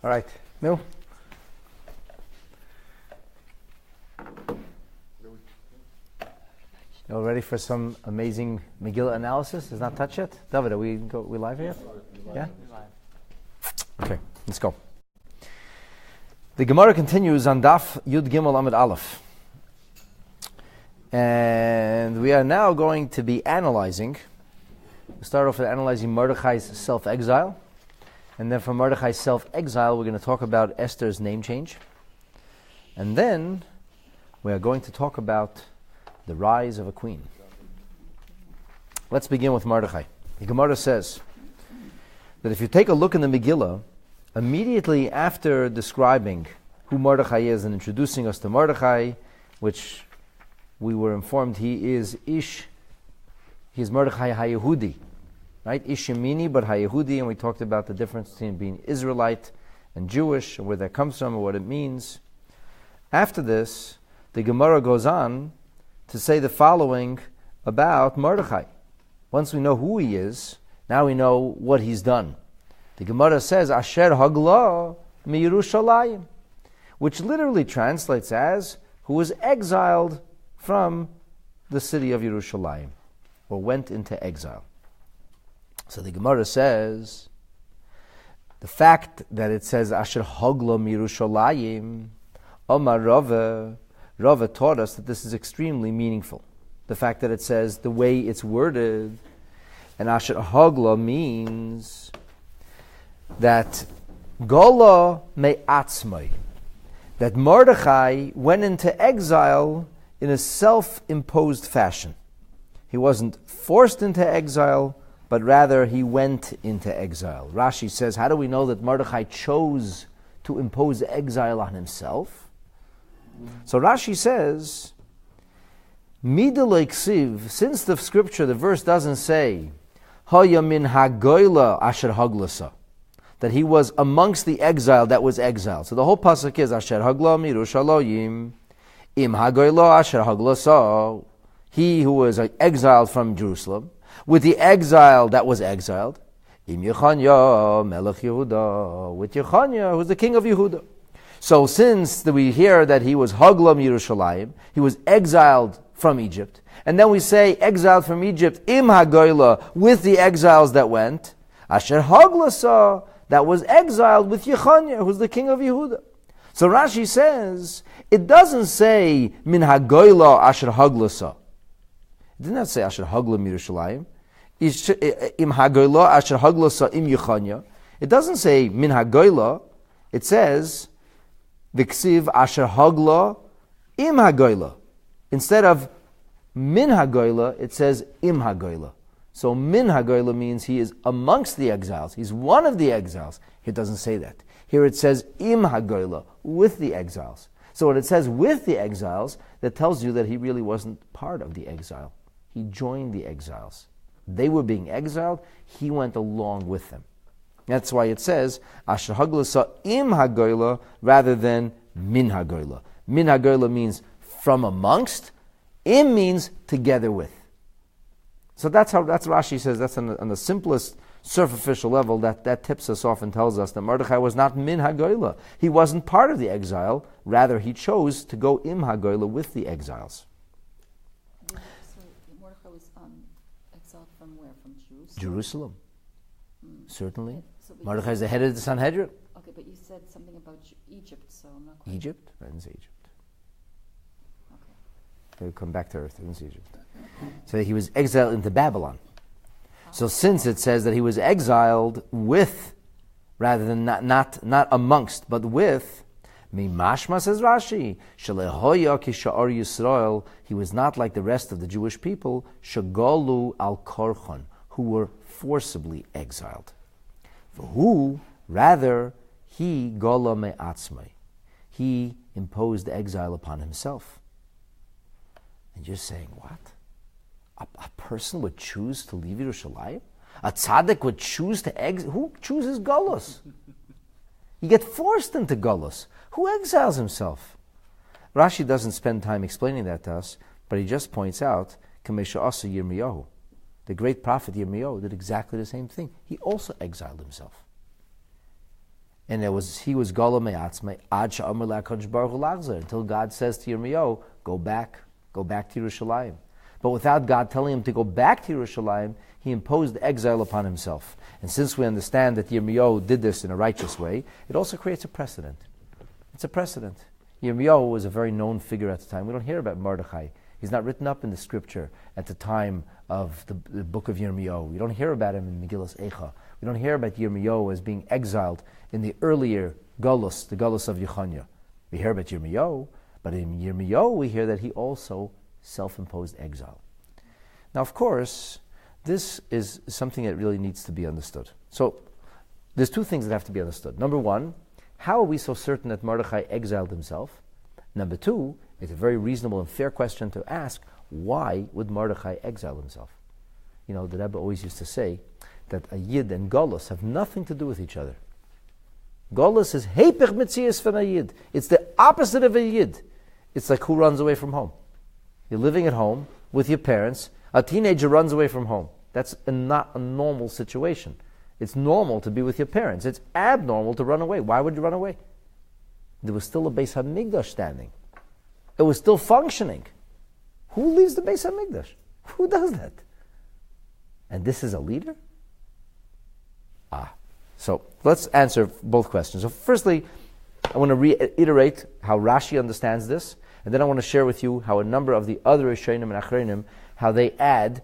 All right, Mil? You all ready for some amazing Megillah analysis? It's not touched yet? David, are we live yet? Yeah? Okay, let's go. The Gemara continues on Daf Yud Gimel Amud Aleph. And we are now going to be analyzing. We'll start off with analyzing Mordechai's self-exile. And then from Mordechai's self-exile, we're going to talk about Esther's name change. And then we are going to talk about the rise of a queen. Let's begin with Mordechai. The Gemara says that if you take a look in the Megillah, immediately after describing who Mordechai is and introducing us to Mordechai, which we were informed he is Mordechai HaYehudi, right? Ish Yemini, but HaYehudi, and we talked about the difference between being Israelite and Jewish, and where that comes from, and what it means. After this, the Gemara goes on to say the following about Mordechai. Once we know who he is, now we know what he's done. The Gemara says, Asher Hagla mi Yerushalayim, which literally translates as, who was exiled from the city of Yerushalayim, or went into exile. So the Gemara says, the fact that it says, Asher Hagla mi Yerushalayim, Omar Rava taught us that this is extremely meaningful. The fact that it says the way it's worded, and Asher Hagla means that Gola me'atzmai, that Mordechai went into exile in a self-imposed fashion. He wasn't forced into exile, but rather he went into exile. Rashi says, how do we know that Mordechai chose to impose exile on himself? So Rashi says, Midalei Ksiv, since the scripture, the verse doesn't say, Haya min hagoyla asher haglasa, that he was amongst the exile that was exiled. So the whole pasuk is, Asher hagla mirushalayim, im hagoyla asher haglasa, he who was exiled from Jerusalem, with the exile that was exiled, im Yechanya melech Yehuda, with Yechanya, who was the king of Yehuda. So since we hear that he was Hagla Yerushalayim, he was exiled from Egypt, and then we say exiled from Egypt, im hagoyla, with the exiles that went, Asher Haglasa, that was exiled with Yechanya, who's the king of Yehuda. So Rashi says, it doesn't say min hagoyla Asher Haglasa. It didn't have to say Asher Hagla Yerushalayim. Im hagoyla Asher Haglasa im Yechanya. It doesn't say min hagoyla. It says V'ksiv asher hagla im hagoyla. Instead of min hagoyla, it says im hagoyla. So min hagoyla means he is amongst the exiles. He's one of the exiles. Here it doesn't say that. Here it says im hagoyla, with the exiles. So when it says with the exiles, that tells you that he really wasn't part of the exile. He joined the exiles. They were being exiled. He went along with them. That's why it says, Asher Haglasa im hagoyla, rather than min hagoyla. Min hagoyla means from amongst. Im means together with. So that's Rashi says, that's on the simplest, superficial level, that tips us off and tells us that Mordechai was not min hagoyla. He wasn't part of the exile. Rather, he chose to go im hagoyla with the exiles. So Mordechai was exiled from where? From Jerusalem? Jerusalem. Certainly. So Mordechai is the head of the Sanhedrin. Okay, but you said something about Egypt, so I'm not quite... Egypt? I didn't say Egypt. Okay. He'll come back to earth. I didn't say Egypt. So he was exiled into Babylon. So since it says that he was exiled with, rather than not amongst, but with, Mimashma, says Rashi, Shalehoya ki sha'ar Yisrael, he was not like the rest of the Jewish people, Shagolu al Korchon, who were forcibly exiled. For who, rather, he gola me'atzmai, he imposed exile upon himself. And you're saying, what? A person would choose to leave Yerushalayim? A tzaddik would choose to exile? Who chooses golus? You get forced into golus. Who exiles himself? Rashi doesn't spend time explaining that to us, but he just points out, Kamesha Asa Yirmiyahu. The great prophet Yirmiyahu did exactly the same thing. He also exiled himself. And he was Gola Me'atzmei Ad Sha'amar LaKadosh Baruch Hu Lachzer, until God says to Yirmiyahu, go back to Yerushalayim. But without God telling him to go back to Yerushalayim, he imposed exile upon himself. And since we understand that Yirmiyahu did this in a righteous way, it also creates a precedent. It's a precedent. Yirmiyahu was a very known figure at the time. We don't hear about Mordechai. He's not written up in the scripture at the time of the book of Yirmiyahu. We don't hear about him in Megillas Eicha. We don't hear about Yirmiyahu as being exiled in the earlier Galus, the Galus of Yechanya. We hear about Yirmiyahu, but in Yirmiyahu we hear that he also self-imposed exile. Now, of course, this is something that really needs to be understood. So, there's two things that have to be understood. Number one, how are we so certain that Mordechai exiled himself? Number two, it's a very reasonable and fair question to ask, why would Mordechai exile himself? You know, the Rebbe always used to say that a Yid and Golus have nothing to do with each other. Golus is Heipech Metzias from a Yid. It's the opposite of a Yid. It's like who runs away from home. You're living at home with your parents. A teenager runs away from home. That's not a normal situation. It's normal to be with your parents. It's abnormal to run away. Why would you run away? There was still a Beis HaMikdash standing. It was still functioning. Who leaves the Beis HaMikdash? Who does that? And this is a leader? So let's answer both questions. So firstly, I want to reiterate how Rashi understands this, and then I want to share with you how a number of the other Rishonim and Achronim, how they add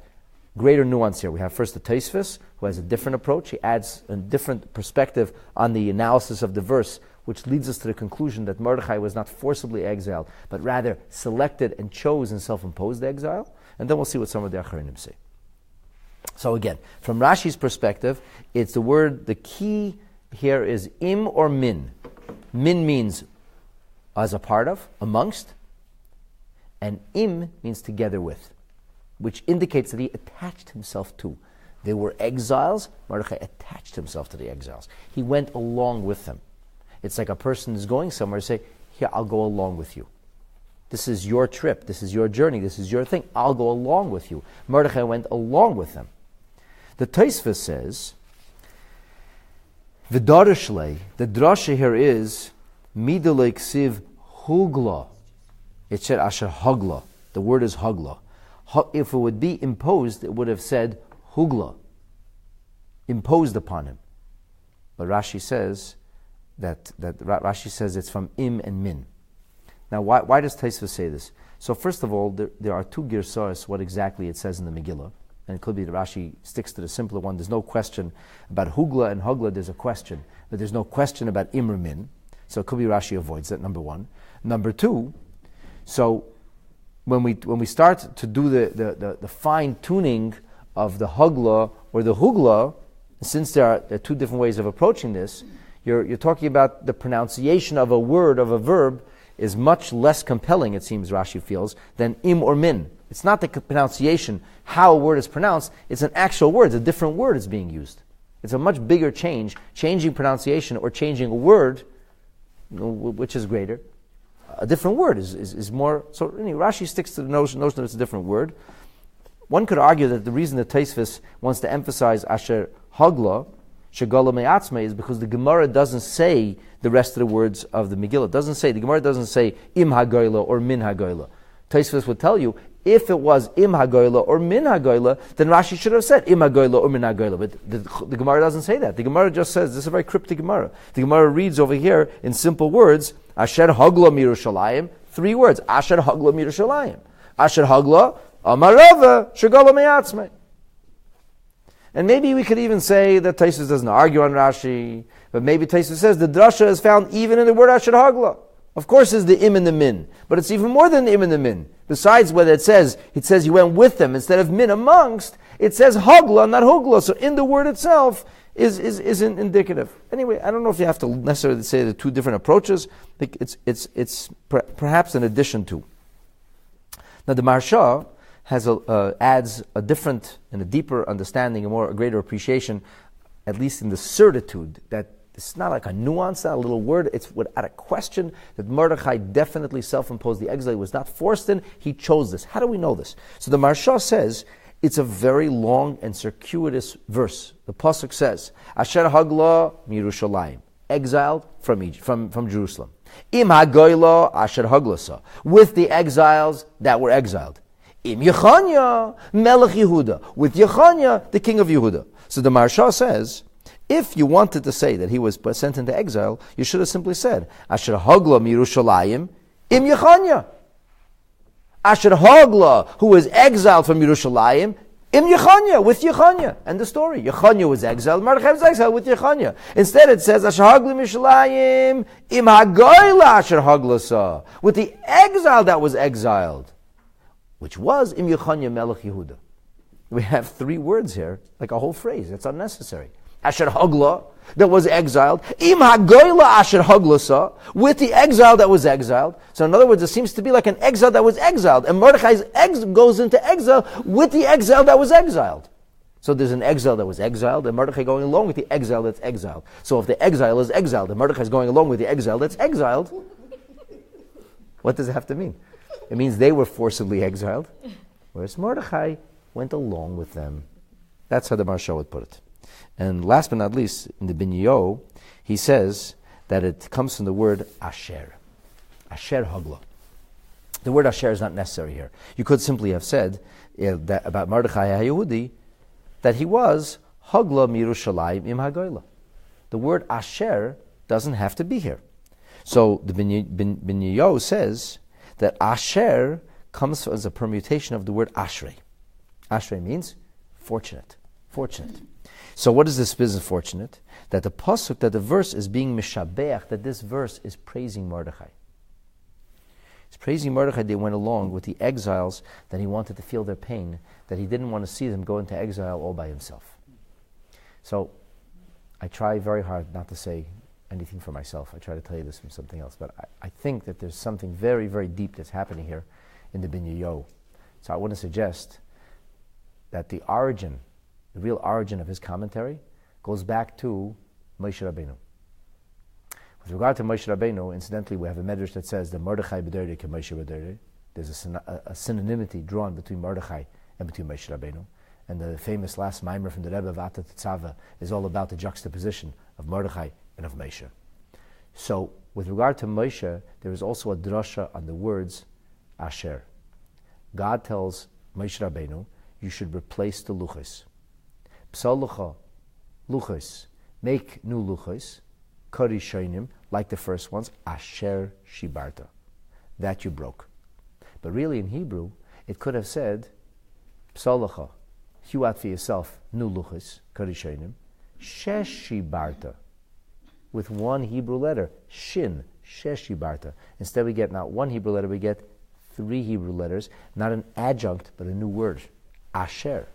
greater nuance here. We have first the Tosfos, who has a different approach. He adds a different perspective on the analysis of the verse, which leads us to the conclusion that Mordechai was not forcibly exiled, but rather selected and chose and self-imposed exile. And then we'll see what some of the Achronim say. So again, from Rashi's perspective, it's the word, the key here is im or min. Min means as a part of, amongst, and im means together with, which indicates that he attached himself to. They were exiles, Mordechai attached himself to the exiles. He went along with them. It's like a person is going somewhere, say, here, I'll go along with you. This is your trip, this is your journey, this is your thing, I'll go along with you. Mordechai went along with them. The Tosfos says, V'darashlei, the drasha here is, Midalei ksiv hugla. It said asher hagla. The word is hagla. If it would be imposed, it would have said hugla, imposed upon him. But Rashi says that Rashi says it's from im and min. Now, why does Tosfos say this? So first of all, there are two girsas, what exactly it says in the Megillah. And it could be that Rashi sticks to the simpler one. There's no question about hugla and hagla, there's a question. But there's no question about im or min. So it could be Rashi avoids that, number one. Number two, so when we start to do the fine-tuning of the hagla or the hugla, since there are two different ways of approaching this, you're talking about the pronunciation of a word, of a verb, is much less compelling, it seems Rashi feels, than im or min. It's not the pronunciation, how a word is pronounced, it's an actual word, it's a different word is being used. It's a much bigger change, changing pronunciation or changing a word, which is greater. A different word is more, so anyway, Rashi sticks to the notion that it's a different word. One could argue that the reason that Tosfos wants to emphasize asher hagla, shegala me'atzmei, is because the Gemara doesn't say the rest of the words of the Megillah. The Gemara doesn't say im hagoyla or min hagoyla. Tosfos would tell you, if it was im hagoyla or min hagoyla, then Rashi should have said im hagoyla or min hagoyla. But the Gemara doesn't say that. The Gemara just says, this is a very cryptic Gemara. The Gemara reads over here in simple words, asher hagla mirushalayim, 3 words, asher hagla mirushalayim. Asher hagla amarava shegala me'atzmei. And maybe we could even say that Tosfos doesn't argue on Rashi, but maybe Tosfos says the drasha is found even in the word asher hagla. Of course, it's the im and the min, but it's even more than the im and the min. Besides whether it says he went with them instead of min amongst, it says hagla, not hugla. So in the word itself isn't indicative. Anyway, I don't know if you have to necessarily say the two different approaches. It's perhaps an addition to. Now the Maharsha adds a different and a deeper understanding, a greater appreciation, at least in the certitude that it's not like a nuance, not a little word. It's without a question that Mordechai definitely self-imposed the exile. He was not forced in. He chose this. How do we know this? So the Maharsha says it's a very long and circuitous verse. The pasuk says, "Asher hagla mirushalayim." exiled from Egypt, from Jerusalem. Im hagoyla asher haglasa, with the exiles that were exiled. Im Yechanya melech Yehuda, with Yechanya, the king of Yehuda. So the Maharsha says, if you wanted to say that he was sent into exile, you should have simply said, Asher hagla mirushalayim im Yechanya. Asher hagla, who was exiled from Yerushalayim, im Yechanya, with Yechanya. And the story, Yechanya was exiled, Mordechai was exiled with Yechanya. Instead it says, Asher hagla mirushalayim im hagoyla asher haglasa, with the exile that was exiled, which was im Yechanya melech Yehuda. We have 3 words here, like a whole phrase. It's unnecessary. Asher hagla, that was exiled. Im hagoyla asher haglasa, with the exile that was exiled. So in other words, it seems to be like an exile that was exiled. And Mordechai's goes into exile with the exile that was exiled. So there's an exile that was exiled, and Mordechai going along with the exile that's exiled. So if the exile is exiled, and Mordechai is going along with the exile that's exiled, what does it have to mean? It means they were forcibly exiled, whereas Mordechai went along with them. That's how the Maharsha would put it. And last but not least, in the Binyo, he says that it comes from the word asher. Asher hagla. The word asher is not necessary here. You could simply have said that about Mordechai HaYehudi, that he was hagla mirushalayim im hagoyla. The word asher doesn't have to be here. So the Binyo says that asher comes as a permutation of the word ashrei. Ashrei means fortunate. Fortunate. So what is this business fortunate? That the pasuk, that the verse is being mishabeach, that this verse is praising Mordechai. It's praising Mordechai. They went along with the exiles, that he wanted to feel their pain, that he didn't want to see them go into exile all by himself. So I try very hard not to say anything for myself. I try to tell you this from something else. But I think that there's something very, very deep that's happening here in the Binyayo. So I want to suggest that the real origin of his commentary goes back to Moshe Rabbeinu. With regard to Moshe Rabbeinu, incidentally, we have a medrash that says that Mordechai b'derei ke Moshe b'derei. There's a synonymity drawn between Mordechai and between Moshe Rabbeinu. And the famous last mimer from the Rebbe Vata Tetzava is all about the juxtaposition of Mordechai and of Moshe. So, with regard to Moshe, there is also a drasha on the words Asher. God tells Moshe Rabbeinu, you should replace the luchos. Psal luchos, make new luchos, kari shoinim, like the first ones, asher shibarta, that you broke. But really in Hebrew, it could have said, psal hew out for yourself new luchos, kari shoinim, shesh shibarta, with one Hebrew letter, shin, shesh shibarta. Instead we get not one Hebrew letter, we get 3 Hebrew letters, not an adjunct, but a new word. Asher.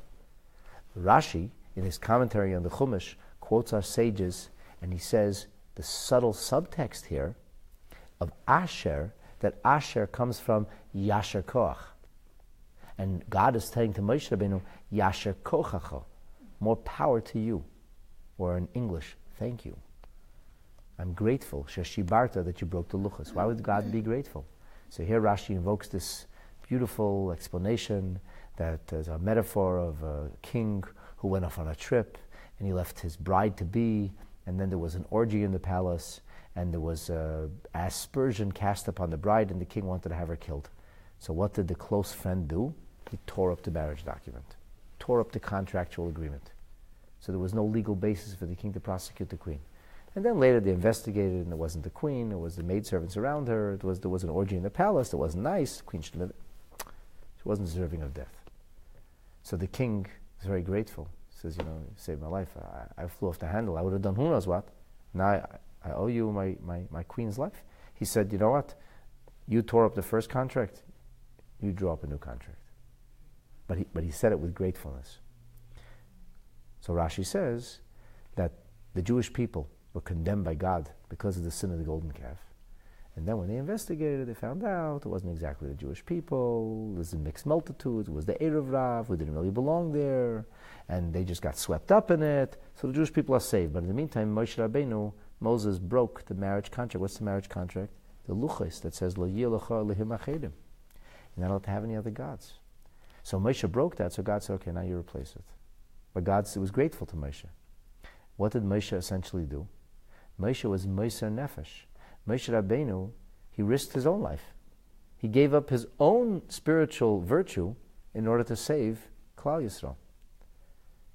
Rashi, in his commentary on the Chumash, quotes our sages, and he says the subtle subtext here of Asher, that Asher comes from Yasher Koach. And God is saying to Moshe Rabbeinu, Yasher Kochacha, more power to you. Or in English, thank you. I'm grateful, Sheshibarta, that you broke the luchos. Why would God be grateful? So here Rashi invokes this beautiful explanation that is a metaphor of a king who went off on a trip and he left his bride-to-be, and then there was an orgy in the palace, and there was aspersion cast upon the bride, and the king wanted to have her killed. So what did the close friend do? He tore up the marriage document, tore up the contractual agreement. So there was no legal basis for the king to prosecute the queen. And then later they investigated, and it wasn't the queen, it was the maidservants around her, there was an orgy in the palace, it wasn't nice, the queen should live. She wasn't deserving of death. So the king is very grateful. He says, you saved my life. I flew off the handle. I would have done who knows what. Now I owe you my queen's life. He said, you know what? You tore up the first contract, you draw up a new contract. But he said it with gratefulness. So Rashi says that the Jewish people were condemned by God because of the sin of the golden calf. And then when they investigated, they found out it wasn't exactly the Jewish people. It was a mixed multitude. It was the Erev Rav who didn't really belong there. And they just got swept up in it. So the Jewish people are saved. But in the meantime, Moshe Rabbeinu, Moses broke the marriage contract. What's the marriage contract? The luchos that says, Lo yeh lecha elihim achedim. You're not allowed to have any other gods. So Moshe broke that, so God said, okay, now you replace it. But God was grateful to Moshe. What did Moshe essentially do? Moshe was Moser Nefesh. Moshe Rabbeinu, he risked his own life. He gave up his own spiritual virtue in order to save Klal Yisrael.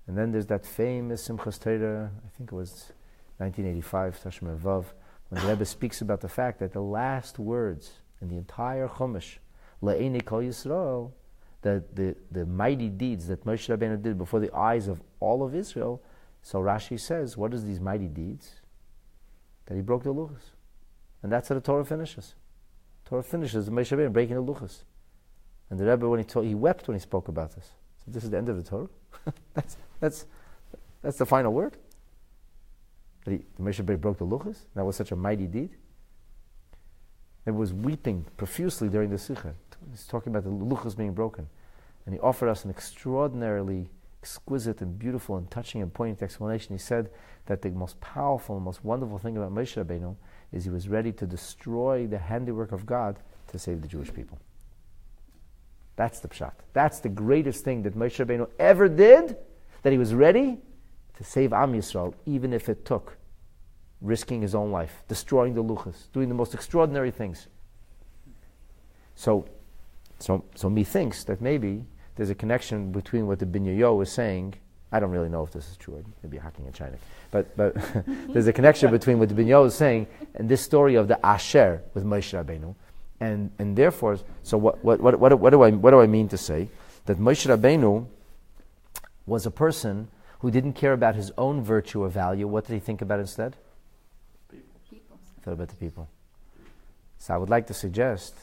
And then there's that famous Simchas Torah, I think it was 1985, Tashma Vav, when the Rebbe speaks about the fact that the last words in the entire Chumash, La'enei Kol Yisrael, the mighty deeds that Moshe Rabbeinu did before the eyes of all of Israel. So Rashi says, what is these mighty deeds? That he broke the luchos. And that's how the Torah finishes. Torah finishes with Moshe Rabbeinu breaking the luchos. And the Rebbe, he wept when he spoke about this. So this is the end of the Torah? that's the final word? That Moshe Rabbeinu broke the luchos? That was such a mighty deed? He was weeping profusely during the Sikha. He's talking about the luchos being broken. And he offered us an extraordinarily exquisite and beautiful and touching and poignant explanation. He said that the most powerful and most wonderful thing about Moshe Rabbeinu is he was ready to destroy the handiwork of God to save the Jewish people. That's the pshat. That's the greatest thing that Moshe Rabbeinu ever did, that he was ready to save Am Yisrael, even if it took risking his own life, destroying the luchos, doing the most extraordinary things. So methinks that maybe there's a connection between what the Binyayo is saying. I don't really know if this is true. Maybe hacking in China. But there's a connection between what the Binyayo is saying and this story of the Asher with Moshe Rabbeinu. And therefore, so what do I mean to say? That Moshe Rabbeinu was a person who didn't care about his own virtue or value. What did he think about instead? People. He thought about the people. So I would like to suggest,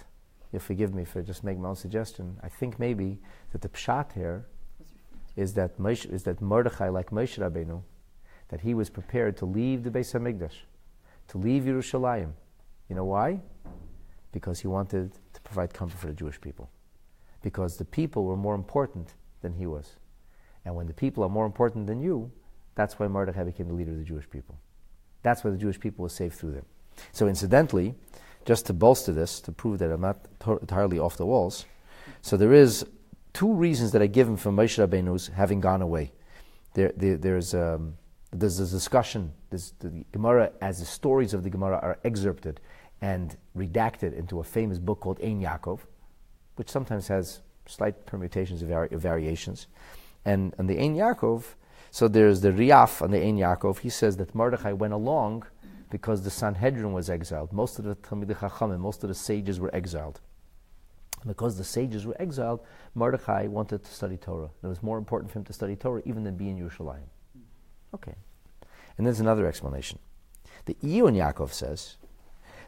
you'll forgive me for just making my own suggestion, I think maybe that the pshat here is that Mordechai, like Moshe Rabbeinu, that he was prepared to leave the Beis HaMikdash, to leave Yerushalayim. You know why? Because he wanted to provide comfort for the Jewish people. Because the people were more important than he was. And when the people are more important than you, that's why Mordechai became the leader of the Jewish people. That's why the Jewish people was saved through them. So incidentally, just to bolster this, to prove that I'm not entirely off the walls, so there is two reasons that I give him for Moshe Rabbeinu's having gone away. There's a discussion. The Gemara, as the stories of the Gemara are excerpted and redacted into a famous book called Ein Yaakov, which sometimes has slight permutations of variations. And the Ein Yaakov, so there's the Riaf on the Ein Yaakov. He says that Mordechai went along because the Sanhedrin was exiled. Most of the Talmidei Chachamim, most of the sages were exiled. Because the sages were exiled, Mordechai wanted to study Torah. It was more important for him to study Torah even than be in Yerushalayim. Okay. And there's another explanation. The Iyun Yaakov says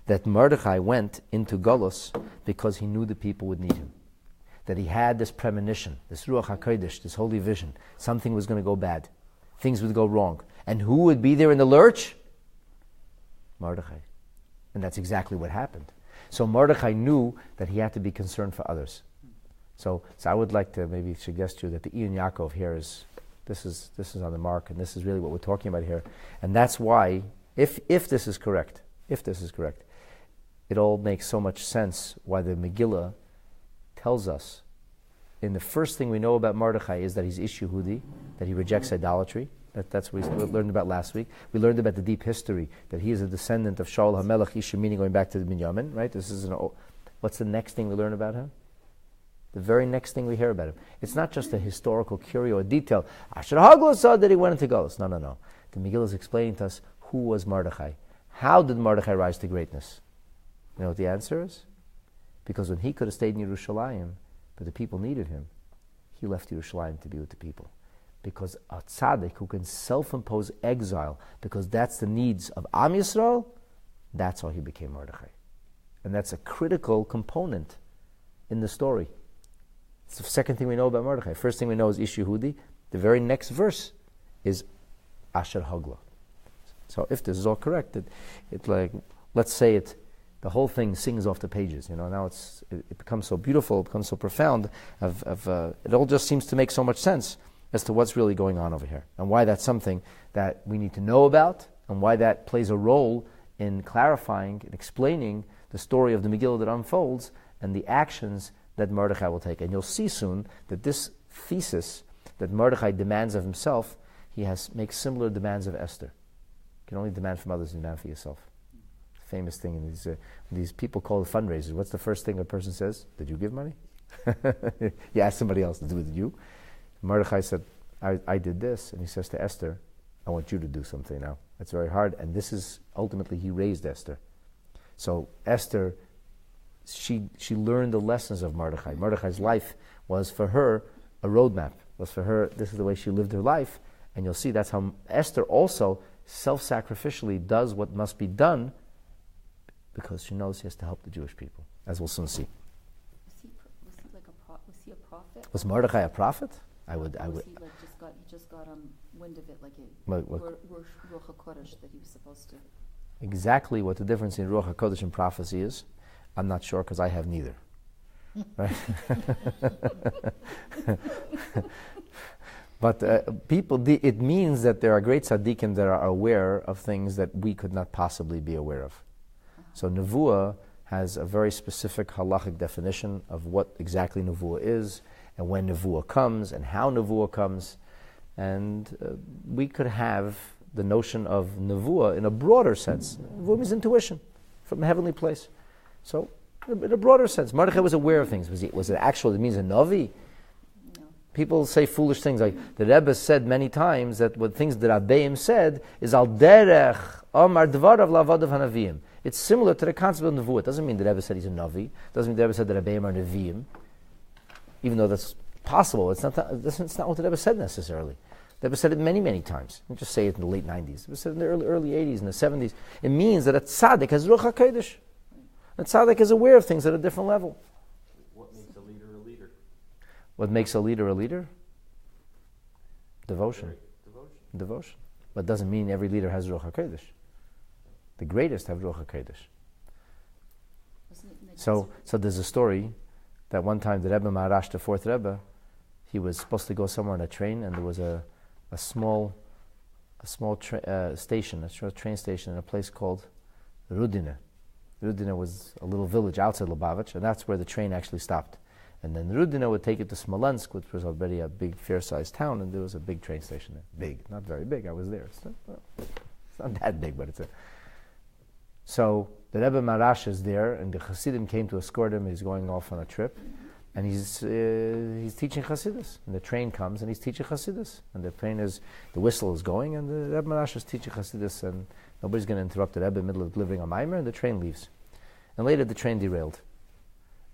that Mordechai went into Golus because he knew the people would need him. That he had this premonition, this Ruach HaKodesh, this holy vision. Something was going to go bad. Things would go wrong. And who would be there in the lurch? Mordechai. And that's exactly what happened. So Mordechai knew that he had to be concerned for others. So I would like to maybe suggest to you that the Iyun Yaakov here is on the mark, and this is really what we're talking about here. And that's why, if this is correct, it all makes so much sense why the Megillah tells us, in the first thing we know about Mordechai is that he's Ish Yehudi, that he rejects idolatry. That's what we learned about last week. We learned about the deep history, that he is a descendant of Shaul HaMelech, Ish Yemini, going back to the Binyamin, right? What's the next thing we learn about him? The very next thing we hear about him. It's not just a historical curio or detail. Asher Hagla saw that he went into Golus. No. The Megillah is explaining to us who was Mordechai. How did Mordechai rise to greatness? You know what the answer is? Because when he could have stayed in Yerushalayim, but the people needed him, he left Yerushalayim to be with the people. Because a tzaddik who can self-impose exile, because that's the needs of Am Yisrael, that's how he became Mordechai. And that's a critical component in the story. It's the second thing we know about Mordechai. First thing we know is Ish Yehudi. The very next verse is Asher Hagla. So if this is all correct, let's say the whole thing sings off the pages. Now it becomes so beautiful, it becomes so profound. It all just seems to make so much sense as to what's really going on over here, and why that's something that we need to know about, and why that plays a role in clarifying and explaining the story of the Megillah that unfolds, and the actions that Mordechai will take. And you'll see soon that this thesis that Mordechai demands of himself, he makes similar demands of Esther. can only demand from others and demand for yourself. Famous thing in these people call fundraisers. What's the first thing a person says? Did you give money? You ask somebody else to do it with you. Mordechai said, I did this. And he says to Esther, I want you to do something now. It's very hard. And this is, ultimately, he raised Esther. So Esther, she learned the lessons of Mordechai. Mordechai's life was for her a roadmap. Was for her, this is the way she lived her life. And you'll see that's how Esther also self-sacrificially does what must be done because she knows she has to help the Jewish people, as we'll soon see. Was he a prophet? Was Mordechai a prophet? I would. He just got wind of it, like Ruach HaKodesh that he was supposed to. Exactly what the difference in Ruach HaKodesh and prophecy is, I'm not sure because I have neither. Right? But it means that there are great tzaddikim that are aware of things that we could not possibly be aware of. So Nevuah has a very specific halachic definition of what exactly Nevuah is, and when Nevuah comes, and how Nevuah comes. And we could have the notion of Nevuah in a broader sense. Nevuah means intuition from a heavenly place. So, in a broader sense, Mordechai was aware of things. Was it actual? It means a Navi? No. People say foolish things like the Rebbe said many times that what things that Rabbeim said is al derech amar dvarav la'avadav hanavim. It's similar to the concept of Nevuah. It doesn't mean the Rebbe said he's a Navi. It doesn't mean the Rebbe said that Rabbeim are Nevi'im. Even though that's possible, it's not what the Rebbe said necessarily. The Rebbe said it many, many times. Don't just say it in the late 90s. It was said in the early 80s, in the 70s. It means that a tzaddik has Ruach HaKodesh. A tzaddik is aware of things at a different level. What makes a leader a leader? What makes a leader a leader? Devotion. Devotion. But it doesn't mean every leader has Ruach HaKodesh. The greatest have Ruach HaKodesh. So there's a story that one time the Rebbe Maharash, the fourth Rebbe, he was supposed to go somewhere on a train, and there was a small station, a short train station in a place called Rudine. Rudine was a little village outside Lubavitch, and that's where the train actually stopped. And then Rudine would take it to Smolensk, which was already a big, fair-sized town, and there was a big train station there. Big, not very big. I was there. It's not that big, but it's a... So the Rebbe Maharash is there, and the Hasidim came to escort him. He's going off on a trip, and he's teaching Hasidus. And the train comes, and he's teaching Hasidus. And the whistle is going, and the Rebbe Maharash is teaching Hasidus, and nobody's going to interrupt the Rebbe in the middle of delivering a mimer, and the train leaves. And later the train derailed.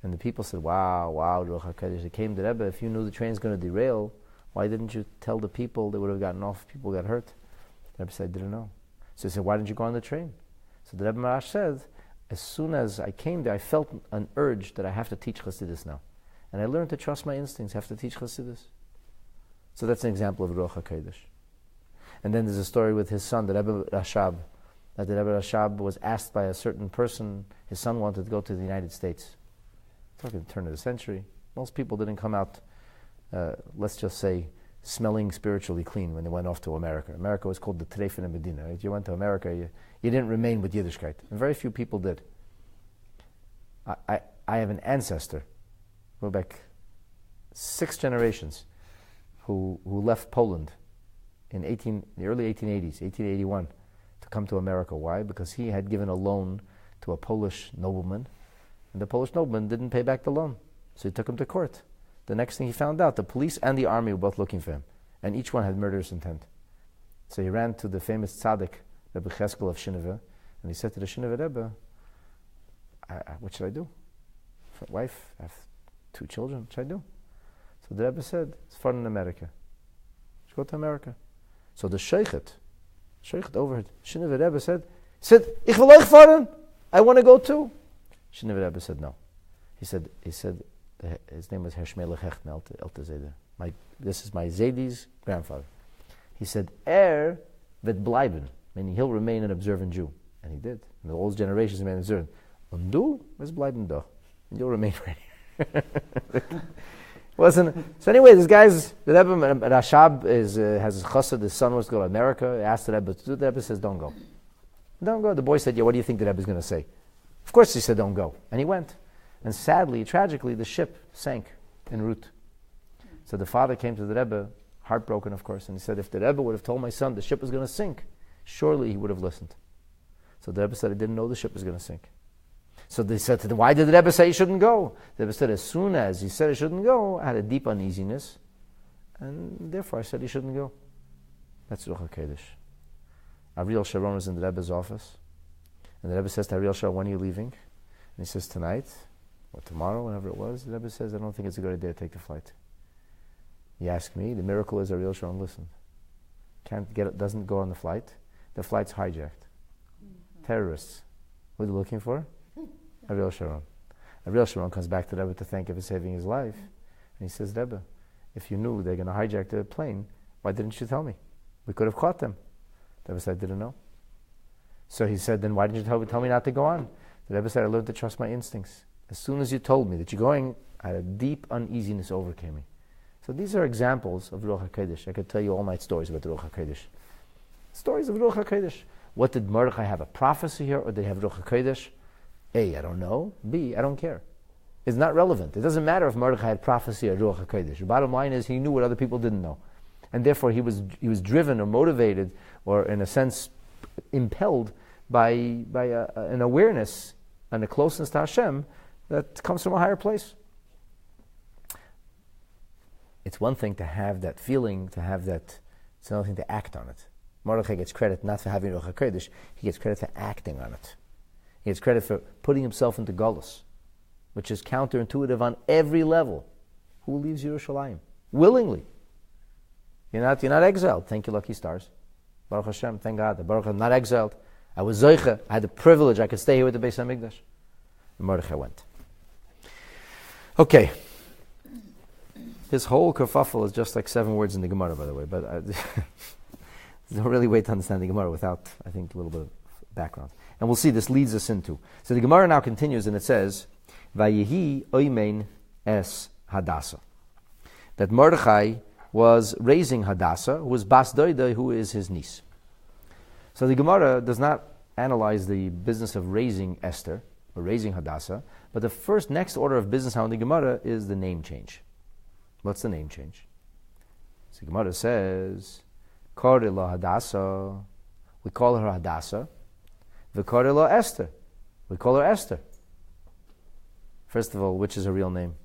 And the people said, wow, Ruach HaKodesh. They came to the Rebbe, if you knew the train's going to derail, why didn't you tell the people? They would have gotten off, people got hurt. The Rebbe said, I didn't know. So he said, why didn't you go on the train? So the Rebbe Maharash said, as soon as I came there, I felt an urge that I have to teach Chassidus now. And I learned to trust my instincts, I have to teach Chassidus. So that's an example of Ruach HaKodesh. And then there's a story with his son, the Rebbe Rashab, that the Rebbe Rashab was asked by a certain person, his son wanted to go to the United States. Talking the turn of the century. Most people didn't come out, let's just say, smelling spiritually clean when they went off to America. America was called the Treffen in Medina. If you went to America, you didn't remain with Yiddishkeit. And very few people did. I have an ancestor, go back 6 generations, who left Poland in the early 1880s, 1881, to come to America. Why? Because he had given a loan to a Polish nobleman, and the Polish nobleman didn't pay back the loan. So he took him to court. The next thing he found out, the police and the army were both looking for him, and each one had murderous intent. So he ran to the famous tzaddik, Rebbe Cheskel of Shineveh, and he said to the Shineveh Rebbe, what should I do? I have a wife, I have 2 children, what should I do? So the Rebbe said, it's fun in America. You should go to America. So the Sheikhet overheard. Shineveh Rebbe said, Ich will euch fahren, I want to go too. Shineveh Rebbe said no. He said, his name was Herr Shmelech Hechtme, Elte Zeder. This is my Zedi's grandfather. He said, wird bleiben, meaning he'll remain an observant Jew. And he did. And all his generations remained observant. Und du wirst bleiben da. And you'll remain right here. So anyway, this guy's, the Rebbe Rashab has his chassid, his son wants to go to America. He asked the Rebbe to do. The Rebbe says, don't go. Don't go. The boy said, what do you think the Rebbe is going to say? Of course he said, don't go. And he went. And sadly, tragically, the ship sank en route. So the father came to the Rebbe, heartbroken of course, and he said, if the Rebbe would have told my son the ship was going to sink, surely he would have listened. So the Rebbe said he didn't know the ship was going to sink. So they said to him, why did the Rebbe say he shouldn't go? The Rebbe said, as soon as he said he shouldn't go, I had a deep uneasiness, and therefore I said he shouldn't go. That's Ruach HaKodesh. Ariel Sharon was in the Rebbe's office, and the Rebbe says to Ariel Sharon, when are you leaving? And he says, tonight, or tomorrow, whenever it was. The Rebbe says, I don't think it's a good idea to take the flight. He asked me, the miracle is Ariel Sharon listened. Doesn't go on the flight. The flight's hijacked. Terrorists. What are they looking for? Ariel Sharon. Ariel Sharon comes back to the Rebbe to thank him for saving his life. And he says, Rebbe, if you knew they're going to hijack the plane, why didn't you tell me? We could have caught them. The Rebbe said, I didn't know. So he said, then why didn't you tell me not to go on? The Rebbe said, I learned to trust my instincts. As soon as you told me that you're going, I had a deep uneasiness overcame me. So these are examples of Ruach HaKodesh. I could tell you all night stories about the Ruach HaKodesh. Stories of Ruach HaKodesh. What did Mordechai have, a prophecy here, or did he have Ruach HaKodesh? A, I don't know. B, I don't care. It's not relevant. It doesn't matter if Mordechai had prophecy or Ruach HaKodesh. The bottom line is he knew what other people didn't know. And therefore he was driven or motivated, or in a sense impelled by an awareness and a closeness to Hashem that comes from a higher place. It's one thing to have that feeling, to have that, it's another thing to act on it. Mordechai gets credit not for having Ruach HaKodesh, he gets credit for acting on it. He gets credit for putting himself into Golus, which is counterintuitive on every level. Who leaves Yerushalayim? Willingly. You're not exiled. Thank you, lucky stars. Baruch Hashem, thank God. Baruch Hashem, not exiled. I was Zoicha. I had the privilege. I could stay here with the Beis HaMikdash. And Mordechai went. Okay. This whole kerfuffle is just like 7 words in the Gemara, by the way. But there's no really way to understand the Gemara without, I think, a little bit of background. And we'll see this leads us into. So the Gemara now continues and it says, Vayehi oimein es Hadassah. That Mordechai was raising Hadassah, who was Bas Doidai, who is his niece. So the Gemara does not analyze the business of raising Esther, or raising Hadassah, but the next order of business now in the Gemara is the name change. What's the name change? So the Gemara says, Korila Hadassah, we call her Hadassah, V'korila Esther, we call her Esther. First of all, which is her real name?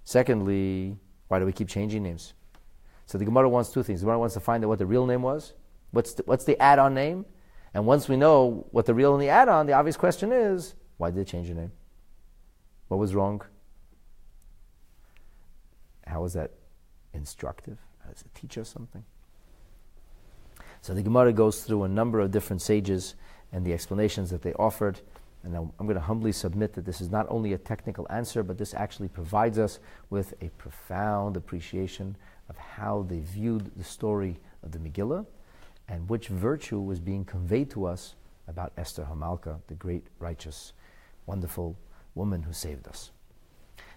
Secondly, why do we keep changing names? So the Gemara wants 2 things. The Gemara wants to find out what the real name was. What's the add-on name? And once we know what the real and the add-on, the obvious question is, why did they change the name? What was wrong? How is that instructive? How does it teach us something? So the Gemara goes through a number of different sages and the explanations that they offered. And I'm going to humbly submit that this is not only a technical answer, but this actually provides us with a profound appreciation of how they viewed the story of the Megillah and which virtue was being conveyed to us about Esther Hamalka, the great, righteous, wonderful woman who saved us.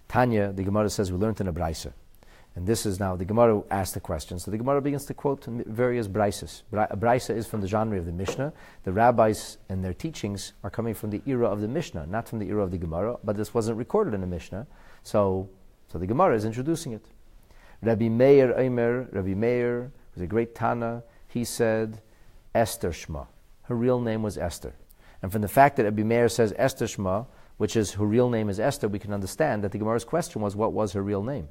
Tanya, the Gemara says, we learned in a Braisa. And this is now, the Gemara asked the question. So the Gemara begins to quote various Braises. A Braisa is from the genre of the Mishnah. The rabbis and their teachings are coming from the era of the Mishnah, not from the era of the Gemara, but this wasn't recorded in the Mishnah. So the Gemara is introducing it. Rabbi Meir was a great Tana. He said, Esther Shma. Her real name was Esther. And from the fact that Rabbi Meir says Esther Shma, which is her real name is Esther, we can understand that the Gemara's question was, what was her real name?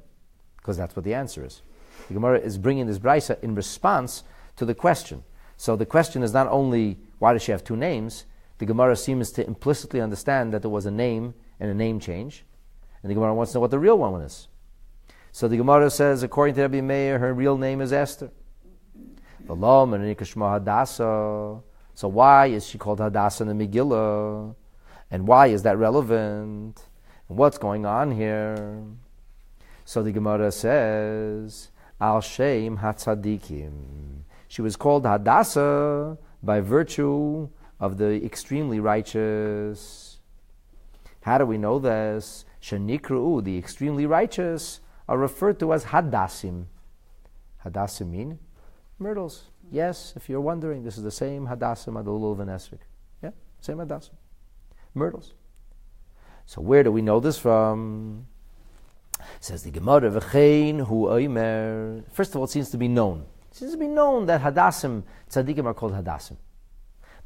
Because that's what the answer is. The Gemara is bringing this Braisa in response to the question. So the question is not only, why does she have 2 names? The Gemara seems to implicitly understand that there was a name and a name change. And the Gemara wants to know what the real one is. So the Gemara says, according to Rabbi Meir, her real name is Esther. So why is she called Hadassah in the Megillah? And why is that relevant? And what's going on here? So the Gemara says, Al Shem HaTzadikim. She was called Hadassah by virtue of the extremely righteous. How do we know this? Shenikru, the extremely righteous, are referred to as Hadassim. Hadassim mean myrtles. Yes, if you're wondering, this is the same Hadassim ad Lulav and Esrik. Yeah, same Hadassim. Myrtles. So where do we know this from? Says the Gemara, V'chein hu oimer. First of all, it seems to be known. It seems to be known that Hadassim, Tzadikim are called Hadassim.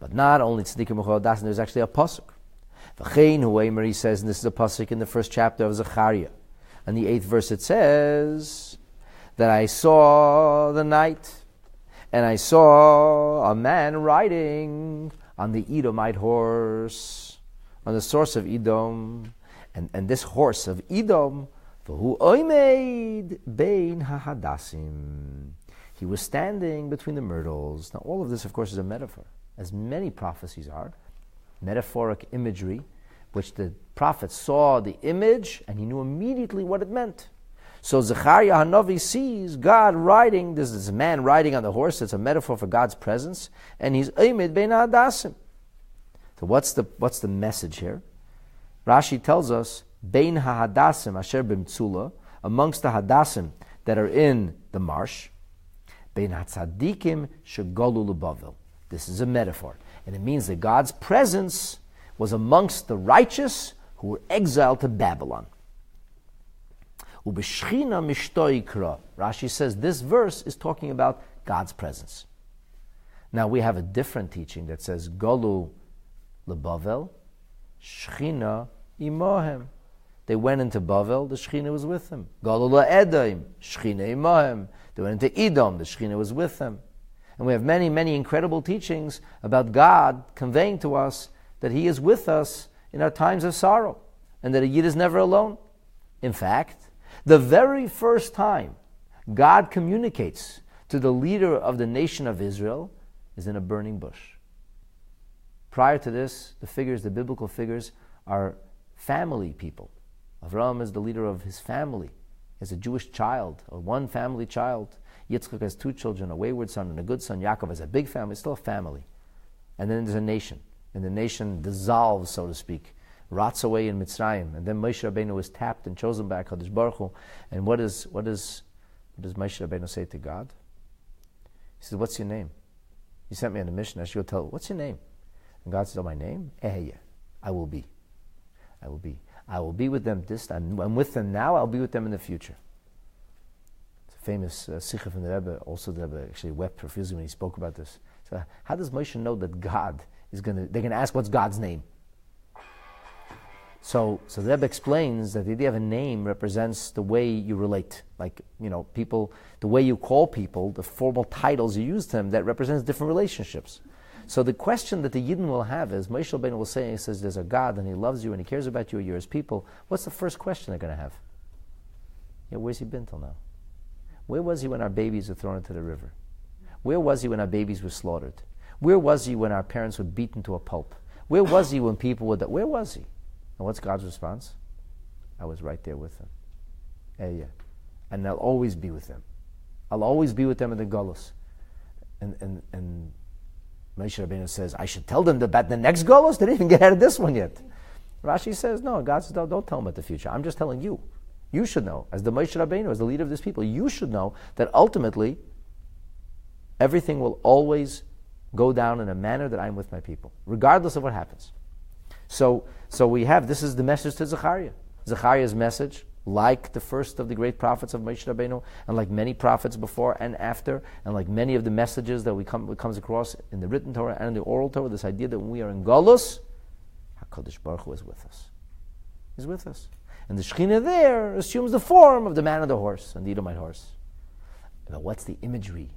But not only tzaddikim u'chol hadasim, there's actually a pasuk. V'chein hu'emer, he says, and this is a pasuk in the first chapter of Zechariah. In the 8th verse it says that I saw the night, and I saw a man riding on the Edomite horse, on the source of Edom, and this horse of Edom, v'hu oimed bein hahadasim. He was standing between the myrtles. Now all of this, of course, is a metaphor, as many prophecies are. Metaphoric imagery, which the prophet saw the image, and he knew immediately what it meant. So Zechariah Hanavi sees God riding, there's this man riding on the horse, it's a metaphor for God's presence, and he's oimed bein hahadasim. So what's the message here? Rashi tells us, bein hahadasim asher b'mtzula, amongst the hadasim that are in the marsh, bein hatzadikim shegolu lebavel. This is a metaphor, and it means that God's presence was amongst the righteous who were exiled to Babylon. Ubeshchina mishtoikra. Rashi says this verse is talking about God's presence. Now we have a different teaching that says golu lebavel, shchina imohem. They went into Bavel, the Shechina was with them. Golu le'edaim, shchina imohem. They went into Edom, the Shechina was with them. And we have many, many incredible teachings about God conveying to us that He is with us in our times of sorrow, and that a Yid is never alone. In fact, the very first time God communicates to the leader of the nation of Israel is in a burning bush. Prior to this, the biblical figures, are family people. Avraham is the leader of his family. He has a Jewish child, or one family child. Yitzchak has 2 children, a wayward son and a good son. Yaakov has a big family, still a family. And then there's a nation. And the nation dissolves, so to speak, rots away in Mitzrayim. And then Moshe Rabbeinu is tapped and chosen by HaKadosh Baruch Hu. And what does Moshe Rabbeinu say to God? He says, what's your name? You sent me on a mission. I should go tell, what's your name? And God says, oh, my name? I will be. I will be. I will be with them this time. I'm with them now, I'll be with them in the future. It's a famous sikha from the Rebbe. Also the Rebbe actually wept profusely when he spoke about this. So how does Moshe know that God is they're going to ask, what's God's name? So the Rebbe explains that the idea of a name represents the way you relate. Like, people, the way you call people, the formal titles you use to them, that represents different relationships. So the question that the Yidden will have is, Moshe Rabbeinu will say, he says, there's a God and He loves you and He cares about you and you're His people. What's the first question they're going to have? Where's He been till now? Where was He when our babies were thrown into the river? Where was He when our babies were slaughtered? Where was He when our parents were beaten to a pulp? Where was He when people were... Where was He? And what's God's response? I was right there with them. And I'll always be with them. I'll always be with them in the Golus. And Moshe Rabbeinu says, I should tell them about the next Golus? They didn't even get out of this one yet. Rashi says, no, God says, don't tell them about the future. I'm just telling you. You should know, as the Moshe Rabbeinu, as the leader of this people, you should know that ultimately everything will always go down in a manner that I'm with my people, regardless of what happens. So we have, this is the message to Zechariah. Zechariah's message, like the first of the great prophets of Moshe Rabbeinu, and like many prophets before and after, and like many of the messages that comes across in the written Torah and in the oral Torah, this idea that when we are in Golus, HaKadosh Baruch Hu is with us. He's with us. And the Shekhinah there assumes the form of the man on the horse, and the Edomite horse. But what's the imagery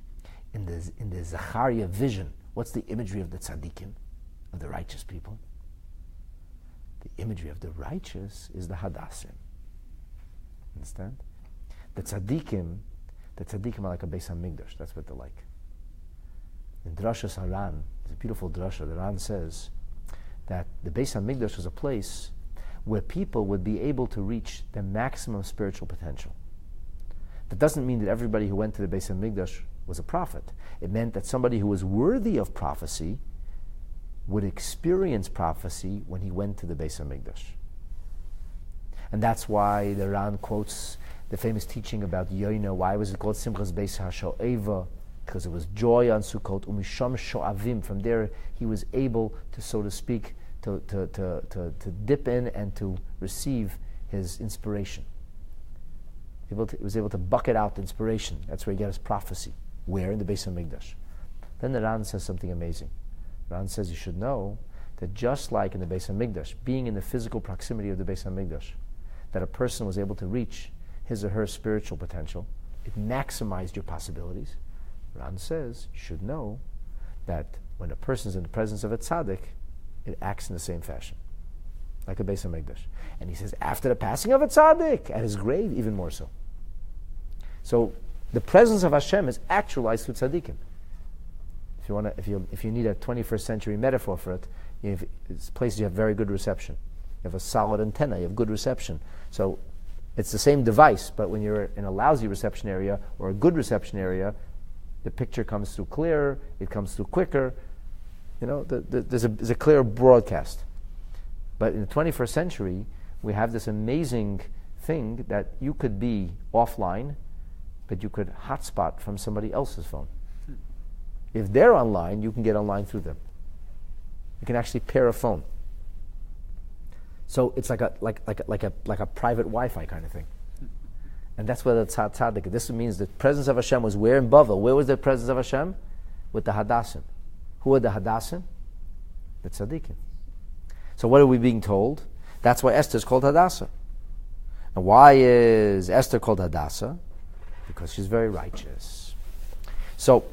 in the Zechariah vision? What's the imagery of the tzaddikim, of the righteous people? The imagery of the righteous is the Hadassim. Understand? The tzaddikim are like a Beis HaMikdash. That's what they're like. In Drashas Haran, it's a beautiful drasha. The Ran says that the Beis HaMikdash was a place where people would be able to reach their maximum spiritual potential. That doesn't mean that everybody who went to the Beis HaMikdash was a prophet. It meant that somebody who was worthy of prophecy would experience prophecy when he went to the Beis HaMikdash. And that's why the Ran quotes the famous teaching about Yoina. Why was it called Simchas Beis HaSho'eva? Because it was joy on Sukkot. Umisham Sho'avim. From there, he was able to, so to speak, to dip in and to receive his inspiration. He was able to bucket out inspiration. That's where he got his prophecy. Where? In the Beis HaMikdash. Then the Ran says something amazing. Ran says you should know that just like in the Beis HaMikdash, being in the physical proximity of the Beis HaMikdash, that a person was able to reach his or her spiritual potential, it maximized your possibilities. Ran says you should know that when a person is in the presence of a tzaddik, it acts in the same fashion, like a Beis HaMikdash. And he says after the passing of a tzaddik, at his grave, even more so. So the presence of Hashem is actualized through tzaddikim. If you need a 21st century metaphor for it, it's places you have very good reception. You have a solid antenna, you have good reception. So it's the same device, but when you're in a lousy reception area or a good reception area, the picture comes through clearer, it comes through quicker. There's a clear broadcast. But in the 21st century, we have this amazing thing that you could be offline, but you could hotspot from somebody else's phone. If they're online, you can get online through them. You can actually pair a phone. So it's like a private Wi-Fi kind of thing. And that's where the tzaddik. This means the presence of Hashem was where in Bavel? Where was the presence of Hashem? With the Hadassim. Who are the Hadassim? The tzaddikim. So what are we being told? That's why Esther is called Hadassah. And why is Esther called Hadassah? Because she's very righteous. So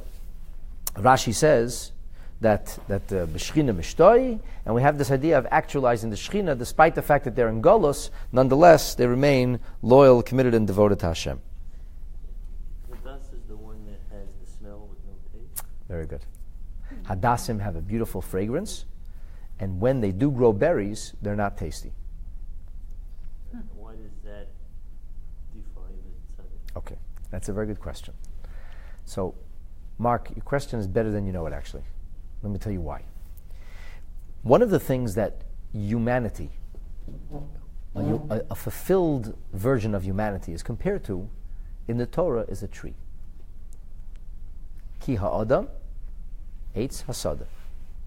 Rashi says that the B'Shechina Mishtoi, and we have this idea of actualizing the Shechina, despite the fact that they're in Golus, nonetheless they remain loyal, committed, and devoted to Hashem. Hadassah is the one that has the smell with no taste. Very good. Hadassim have a beautiful fragrance, and when they do grow berries, they're not tasty. Why does that define the tzaddik? Okay, that's a very good question. So, Mark, your question is better than you know it, actually. Let me tell you why. One of the things that humanity, a fulfilled version of humanity, is compared to in the Torah is a tree. Ki ha'adam eitz hasada.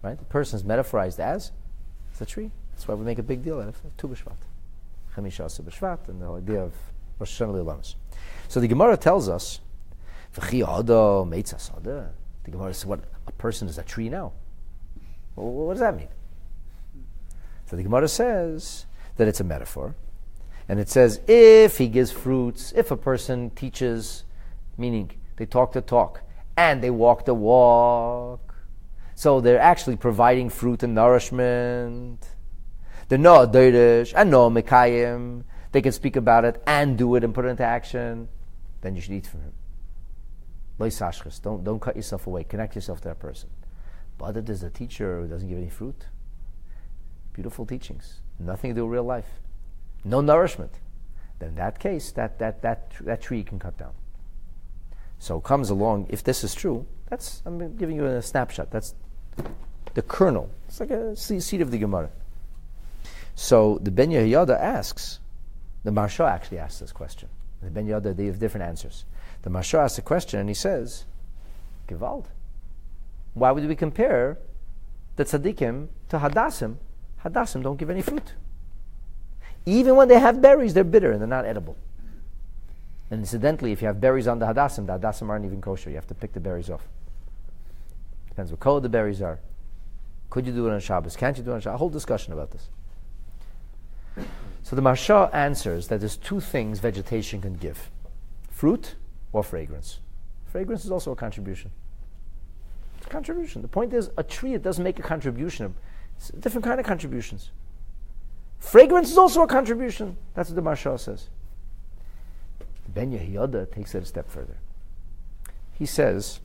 Right? The person is metaphorized as a tree. That's why we make a big deal out of Tu B'Shvat. Chamisha Asa B'Shvat, and the whole idea of Rosh Hashanah L'Olamas. So the Gemara tells us, V'chi ha'adam eitz hasada. The Gemara says, what, a person is a tree now? Well, what does that mean? So the Gemara says that it's a metaphor. And it says, if he gives fruits, if a person teaches, meaning they talk the talk, and they walk the walk, so they're actually providing fruit and nourishment. They're no deirish and no mekayim. They can speak about it and do it and put it into action. Then you should eat from him. Don't cut yourself away. Connect yourself to that person. But if there's a teacher who doesn't give any fruit, beautiful teachings, nothing to do with real life, no nourishment, then in that case, that tree can cut down. So comes along, if this is true, I'm giving you a snapshot. That's the kernel. It's like a seed of the Gemara. So the Ben Yehoyada asks, the Maharsha actually asks this question. The Ben Yehoyada, they have different answers. The Maharsha asks a question and he says, Gewalt. Why would we compare the tzaddikim to Hadassim? Hadassim don't give any fruit. Even when they have berries, they're bitter and they're not edible. And incidentally, if you have berries on the Hadassim aren't even kosher. You have to pick the berries off. Depends what color the berries are. Could you do it on Shabbos? Can't you do it on Shabbos? A whole discussion about this. So the Maharsha answers that there's two things vegetation can give. Fruit or fragrance. Fragrance is also a contribution. It's a contribution. The point is, a tree, it doesn't make a contribution. It's a different kind of contributions. Fragrance is also a contribution. That's what the Maharsha says. Ben Yehoyada takes it a step further. He says,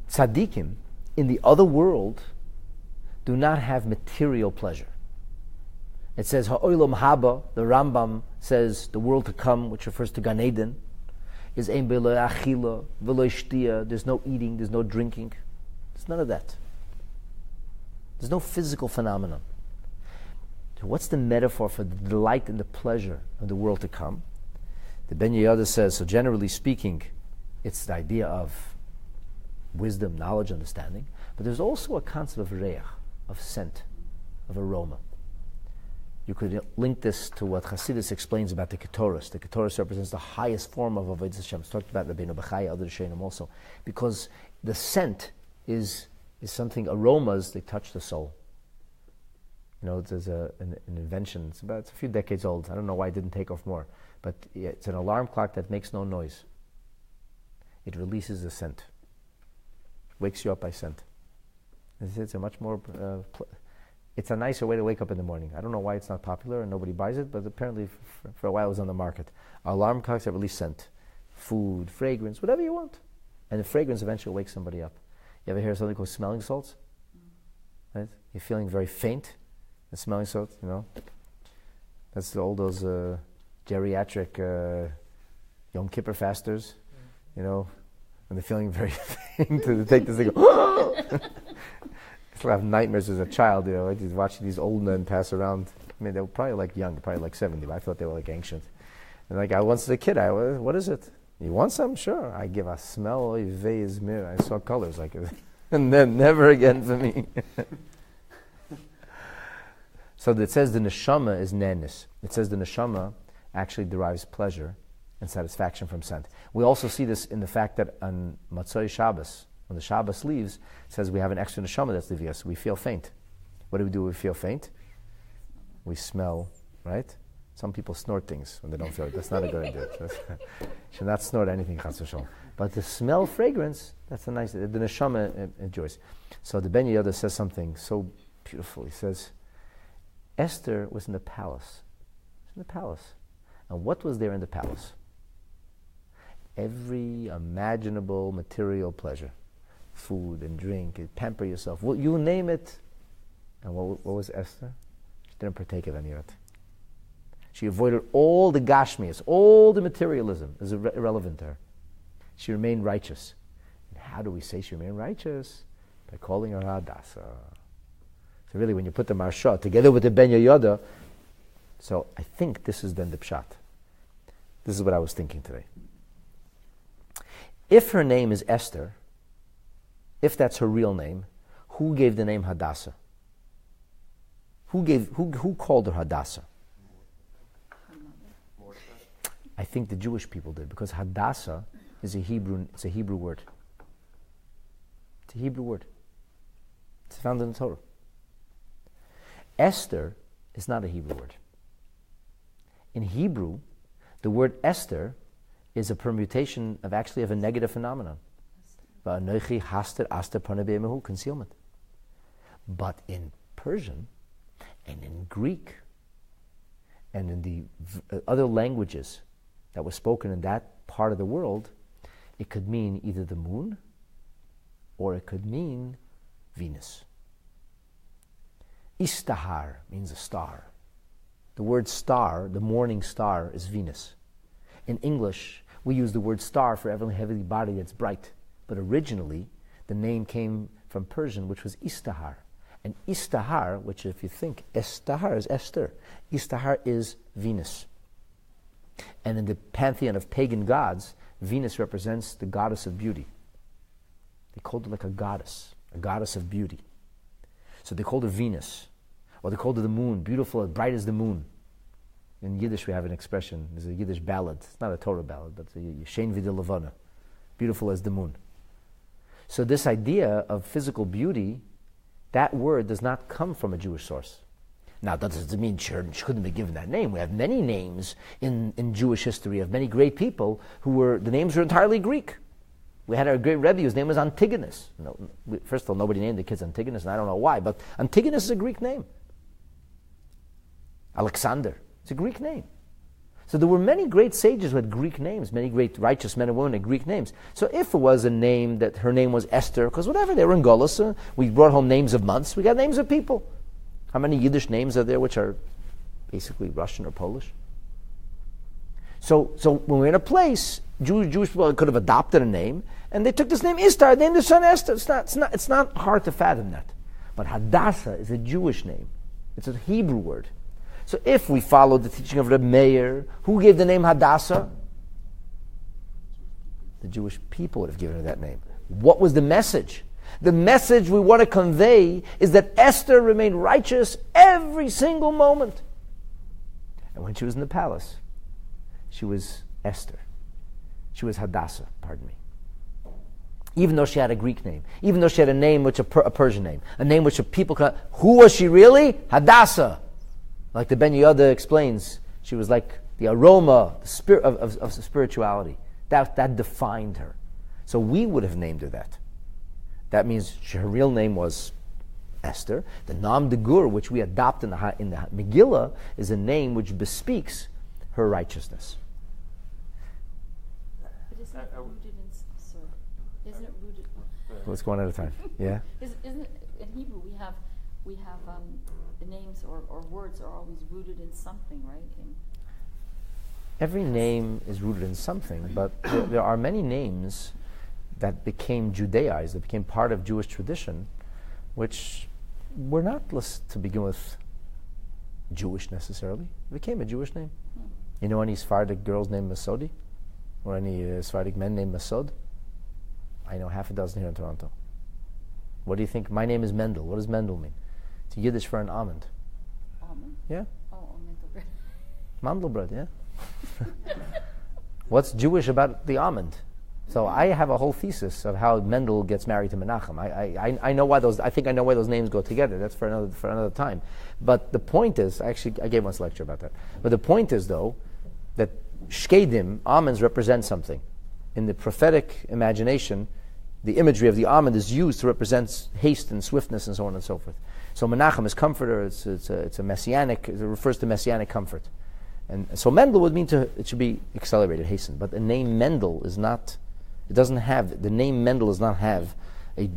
tzaddikim in the other world do not have material pleasure. It says, ha'olam haba, the Rambam says, the world to come, which refers to Gan Eden, is ein belo achila, velo shtia, there's no eating, there's no drinking. There's none of that. There's no physical phenomenon. So what's the metaphor for the delight and the pleasure of the world to come? The Ben Yehoyada says, so generally speaking, it's the idea of wisdom, knowledge, understanding, but there's also a concept of reach, of scent, of aroma. You could link this to what Chassidus explains about the Ketores. The Ketores represents the highest form of Avodas Hashem. It's talked about Rabbi Mendel Kaplan, other Rishonim also, because the scent is something, aromas, they touch the soul. There's an invention, it's a few decades old. I don't know why it didn't take off more. But it's an alarm clock that makes no noise. It releases a scent. Wakes you up by scent. It's a much more... it's a nicer way to wake up in the morning. I don't know why it's not popular and nobody buys it, but apparently for a while it was on the market. Alarm clocks that release scent. Food, fragrance, whatever you want. And the fragrance eventually wakes somebody up. You ever hear something called smelling salts? Right? You're feeling very faint. The smelling salts, That's all those geriatric Yom Kippur fasters, when they're feeling very faint, to take this thing. I still have nightmares as a child, just watching these old men pass around. I mean, they were probably young, probably 70, but I thought they were ancient. And I once as a kid, what is it? You want some? Sure. I give a smell, I saw colors and then never again for me. So it says the neshama is nenis. It says the neshama actually derives pleasure and satisfaction from scent. We also see this in the fact that on Matzoi Shabbos, when the Shabbos leaves, it says we have an extra neshama that's leaving us. We feel faint. What do when we feel faint? We smell, right? Some people snort things when they don't feel it. That's not a good idea. Should not snort anything, chas v'shalom. But the smell, fragrance, that's a nice, the neshama enjoys. So the Ben Yehuda says something so beautiful. He says, Esther was in the palace. She was in the palace. And what was there in the palace? Every imaginable material pleasure. Food and drink, and pamper yourself. Well, you name it. And what was Esther? She didn't partake of any of it. She avoided all the gashmias, all the materialism is irrelevant to her. She remained righteous. And how do we say she remained righteous? By calling her Hadassah. So really, when you put the Marsha together with the Ben Yehuda, so I think this is then the Pshat. This is what I was thinking today. If her name is Esther, if that's her real name, who gave the name Hadassah? Who called her Hadassah? I think the Jewish people did, because Hadassah is a Hebrew word. It's a Hebrew word. It's found in the Torah. Esther is not a Hebrew word. In Hebrew, the word Esther is a permutation of a negative phenomenon. Concealment. But in Persian and in Greek and in the other languages that were spoken in that part of the world, it could mean either the moon or it could mean Venus. Istahar means a star. The word star, the morning star, is Venus. In English, we use the word star for every heavenly body that's bright. But originally, the name came from Persian, which was Istahar. And Istahar, which if you think, Estahar is Esther. Istahar is Venus. And in the pantheon of pagan gods, Venus represents the goddess of beauty. They called her like a goddess of beauty. So they called her Venus, or they called her the moon, beautiful, as bright as the moon. In Yiddish we have an expression, there's a Yiddish ballad, it's not a Torah ballad, but it's a Shein V'de Levana, beautiful as the moon. So this idea of physical beauty, that word does not come from a Jewish source. Now that doesn't mean she couldn't be given that name. We have many names in Jewish history of many great people the names were entirely Greek. We had our great Rebbe, whose name was Antigonus. First of all, nobody named the kids Antigonus, and I don't know why, but Antigonus is a Greek name. Alexander, it's a Greek name. So there were many great sages who had Greek names, many great righteous men and women had Greek names. So if it was a name that her name was Esther, because whatever, they were in Golos, we brought home names of months, we got names of people. How many Yiddish names are there which are basically Russian or Polish? So when we're in a place, Jewish people could have adopted a name, and they took this name Istar, named their son Esther. It's not hard to fathom that. But Hadassah is a Jewish name. It's a Hebrew word. So if we follow the teaching of Reb Meir, who gave the name Hadassah? The Jewish people would have given her that name. What was the message? The message we want to convey is that Esther remained righteous every single moment. And when she was in the palace, she was Esther. She was Hadassah, pardon me. even though she had a Greek name, even though she had a name which a Persian name, a name which people could. Who was she really? Hadassah. Like the Ben Yehuda explains, she was like the aroma, the spirit of spirituality. That defined her. So we would have named her that. That means her real name was Esther. The Nam de Gur, which we adopt in the Megillah, is a name which bespeaks her righteousness. But isn't it rooted in? Isn't it rooted? Let's go one at a time. Yeah. Isn't it, in Hebrew we have the names or words are always rooted in something, right? Every name is rooted in something, but there are many names that became Judaized, that became part of Jewish tradition, which were not, to begin with, Jewish necessarily. It became a Jewish name. You know any Sephardic girls named Masodi? Or any Sephardic men named Masod? I know half a dozen here in Toronto. What do you think? My name is Mendel. What does Mendel mean? It's Yiddish for an almond. Almond? Yeah. Oh, Mandelbrot. Mandelbrot, yeah. What's Jewish about the almond? So I have a whole thesis of how Mendel gets married to Menachem. I know why those. I think I know why those names go together. That's for another time. But the point is, I gave once a lecture about that. But the point is, though, that shkedim, almonds, represent something. In the prophetic imagination, the imagery of the almond is used to represent haste and swiftness and so on and so forth. So Menachem is comforter. It's a messianic. It refers to messianic comfort. And so Mendel would mean it should be accelerated, hastened. But the name Mendel is not. It doesn't have, the name Mendel does not have a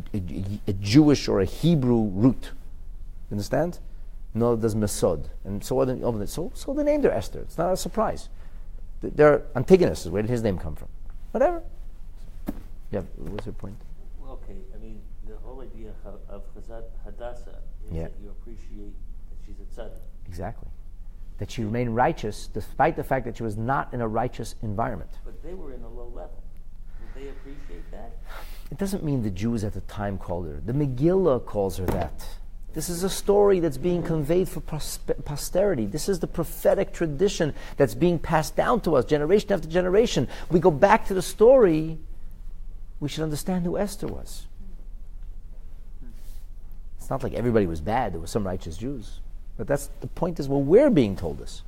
Jewish or a Hebrew root. You understand? No, it does Mesod. And so they named her Esther. It's not a surprise. They're Antigonus, where did his name come from? Whatever. Yeah, what's your point? Well, okay, I mean, the whole idea of Chazat Hadassah is that you appreciate that she's a tzaddik. Exactly. That she remained righteous despite the fact that she was not in a righteous environment. But they were in a low level. They appreciate that? It doesn't mean the Jews at the time called her. The Megillah calls her that. This is a story that's being conveyed for posterity. This is the prophetic tradition that's being passed down to us generation after generation. We go back to the story, we should understand who Esther was. It's not like everybody was bad. There were some righteous Jews. But that's the point is, well, we're being told this.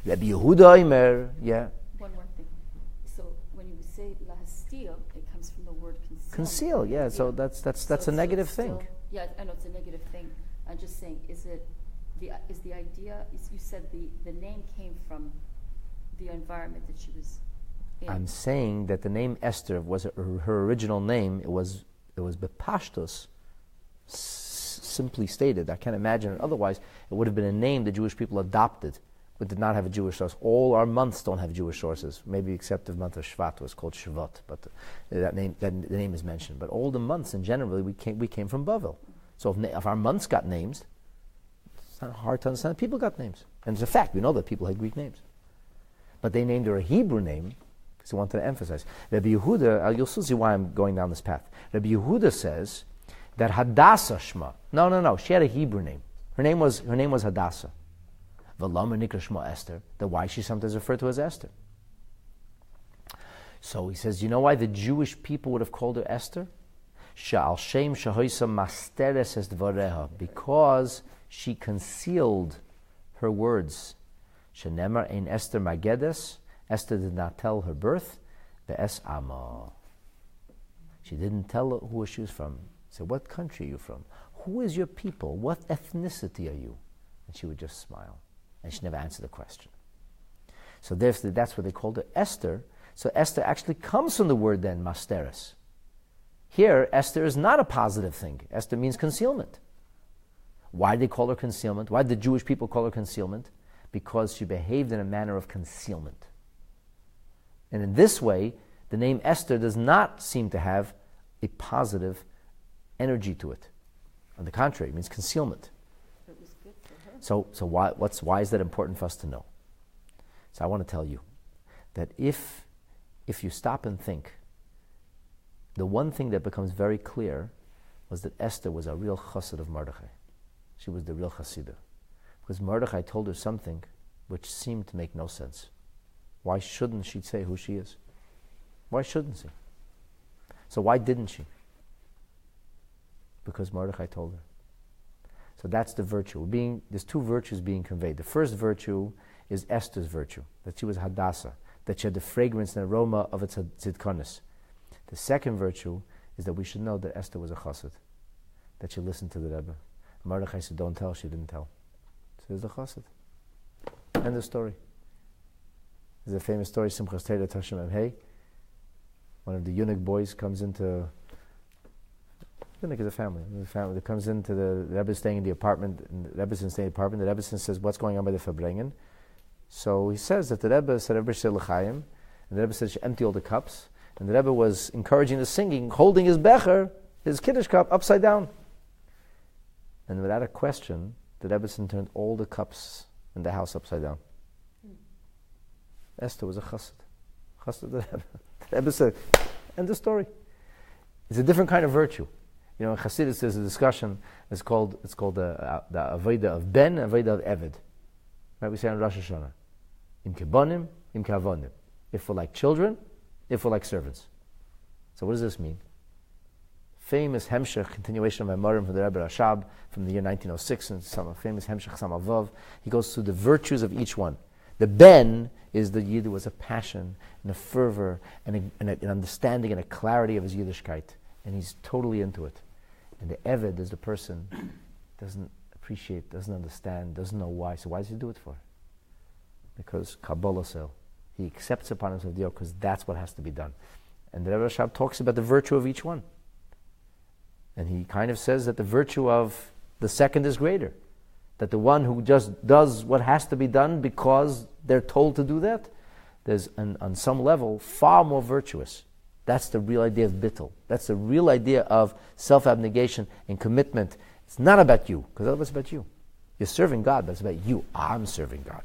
Rabbi Yehuda Omer, yeah. One more thing. So when you say lahastil, it comes from the word conceal. Conceal, yeah. So that's a negative thing. Yeah, I know it's a negative thing. I'm just saying, is the idea? You said the name came from the environment that she was in. I'm saying that the name Esther was her original name. It was bepashtus, simply stated. I can't imagine it otherwise. It would have been a name the Jewish people adopted, but did not have a Jewish source. All our months don't have Jewish sources, maybe except the month of Shvat was called Shavuot, but the name is mentioned. But all the months in general, we came from Bavel. So if our months got names, it's not hard to understand. People got names, and it's a fact. We know that people had Greek names, but they named her a Hebrew name because they wanted to emphasize. Rabbi Yehuda, you'll soon see why I'm going down this path. Rabbi Yehuda says that Hadassah Shma. No. She had a Hebrew name. Her name was Hadassah. V'lama nikra shma Esther. Then why is she sometimes referred to as Esther? So he says, you know why the Jewish people would have called her Esther? Sha'al shem shahoisa masteres es dvareha. Because she concealed her words. Shenemar ein Esther magedes. Esther did not tell her birth. Ve'es ama. She didn't tell who she was from. So what country are you from? Who is your people? What ethnicity are you? And she would just smile. And she never answered the question. So therefore, that's what they called her Esther. So Esther actually comes from the word then, masteres. Here, Esther is not a positive thing. Esther means concealment. Why did they call her concealment? Why did the Jewish people call her concealment? Because she behaved in a manner of concealment. And in this way, the name Esther does not seem to have a positive energy to it. On the contrary, it means concealment. It was good for her. So why is that important for us to know? So I want to tell you that if you stop and think, the one thing that becomes very clear was that Esther was a real chassid of Mordechai. She was the real chassidah. Because Mordechai told her something which seemed to make no sense. Why shouldn't she say who she is? Why shouldn't she? So why didn't she? Because Mordechai told her. So that's the virtue. There's two virtues being conveyed. The first virtue is Esther's virtue, that she was Hadassah, that she had the fragrance and aroma of its tzidkonis. The second virtue is that we should know that Esther was a chassid, that she listened to the Rebbe. Mordechai said, don't tell, she didn't tell. So there's the chassid. End of story. There's a famous story, Simchas Torah Tashem Hey. One of the eunuch boys comes into, eunuch is a family. The family that comes into the Rebbe staying in the apartment, and the Rebbe's staying in the apartment. The Rebbe says, what's going on by the Fabrengen? So he says that the Rebbe said, Rebbe said l'chaim, and the Rebbe said, she empty all the cups. And the Rebbe was encouraging the singing, holding his becher, his kiddush cup, upside down. And without a question, the Rebbe turned all the cups in the house upside down. Esther was a chassid. Chassid the Rebbe. The Rebbe said, end the story. It's a different kind of virtue. You know, in Chassidus there's a discussion, it's called the Avodah of Ben, Avodah of Eved. Right, we say on Rosh Hashanah. Im kebonim, im kavonim. If we're like children, if we're like servants. So what does this mean? Famous Hemshech, continuation of Maimorim from the Rebbe Rashab from the year 1906, and some famous Hemshech Samavav. He goes through the virtues of each one. The Ben is the Yid who was a passion and a fervor and an understanding and a clarity of his Yiddishkeit. And he's totally into it. And the Eved is the person doesn't appreciate, doesn't understand, doesn't know why. So why does he do it for? Because Kabbalah sel. He accepts upon himself the yoke because that's what has to be done. And the Rebbe Rashab talks about the virtue of each one. And he kind of says that the virtue of the second is greater. That the one who just does what has to be done because they're told to do that, there's on some level far more virtuous. That's the real idea of bittul. That's the real idea of self-abnegation and commitment. It's not about you, because otherwise it's about you. You're serving God, but it's about you. I'm serving God.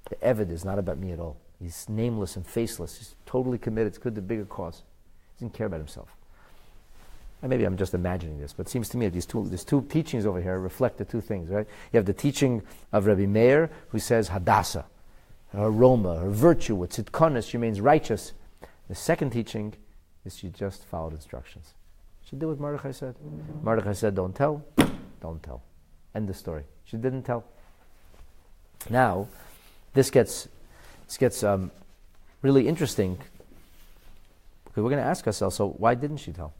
The Eved is not about me at all. He's nameless and faceless. He's totally committed to the bigger cause. He doesn't care about himself. And maybe I'm just imagining this, but it seems to me that these two teachings over here reflect the two things, right? You have the teaching of Rabbi Meir, who says Hadassah, her aroma, her virtue, with tzidkonis, she remains righteous. The second teaching is she just followed instructions. She did what Mordechai said. Mordechai said, don't tell, don't tell. End the story. She didn't tell. Now, this gets really interesting, because we're going to ask ourselves, so why didn't she tell?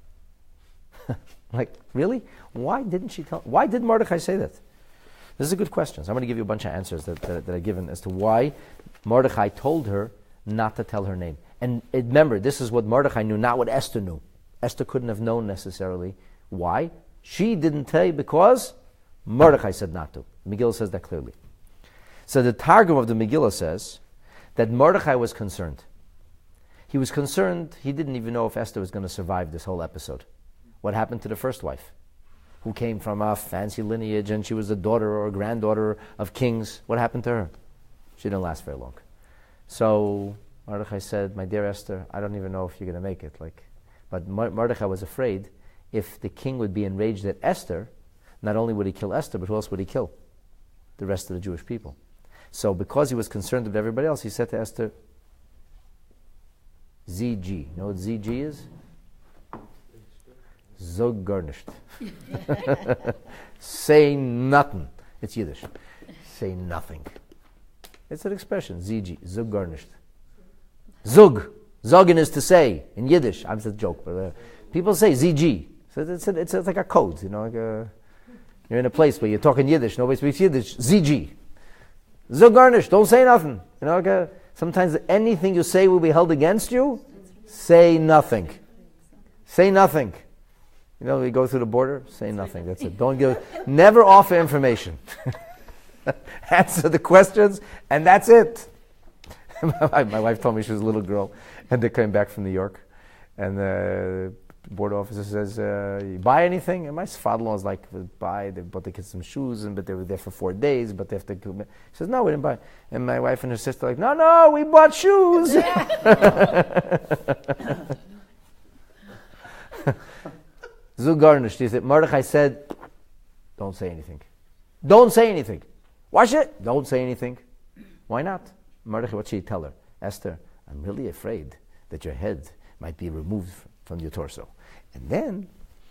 Like, really? Why didn't she tell? Why did Mordechai say that? This is a good question. So I'm going to give you a bunch of answers that are given as to why Mordechai told her not to tell her name. And remember, this is what Mordechai knew, not what Esther knew. Esther couldn't have known necessarily. Why? She didn't tell you because Mordechai said not to. The Megillah says that clearly. So the Targum of the Megillah says that Mordechai was concerned. He was concerned, he didn't even know if Esther was going to survive this whole episode. What happened to the first wife, who came from a fancy lineage and she was a daughter or a granddaughter of kings? What happened to her? She didn't last very long. So Mordechai said, my dear Esther, I don't even know if you're going to make it. But Mordechai was afraid if the king would be enraged at Esther, not only would he kill Esther, but who else would he kill? The rest of the Jewish people. So because he was concerned with everybody else, he said to Esther, ZG. You know what ZG is? Zog garnished. Say nothing. It's Yiddish. Say nothing. It's an expression. ZG. Zog garnished. Zug. Zogin is to say in Yiddish. I'm just a joke, but people say ZG. So it's like a code, you know. You're in a place where you're talking Yiddish. Nobody speaks Yiddish. ZG. Zog garnished. Don't say nothing. You know. Sometimes anything you say will be held against you. Say nothing. Say nothing. You know, we go through the border, say nothing. That's it. Don't give. Never offer information. Answer the questions, and that's it. My wife told me she was a little girl, and they came back from New York, and the border officer says, "You buy anything?" And my father-in-law was like, "Buy." They bought the kids some shoes, but they were there for 4 days. But they have to. He says, "No, we didn't buy." And my wife and her sister are like, "No, we bought shoes." Zugarnished. He said, Mordechai said, don't say anything. Don't say anything. Watch it. Don't say anything. Why not? Mordechai, what should he tell her? Esther, I'm really afraid that your head might be removed from your torso. And then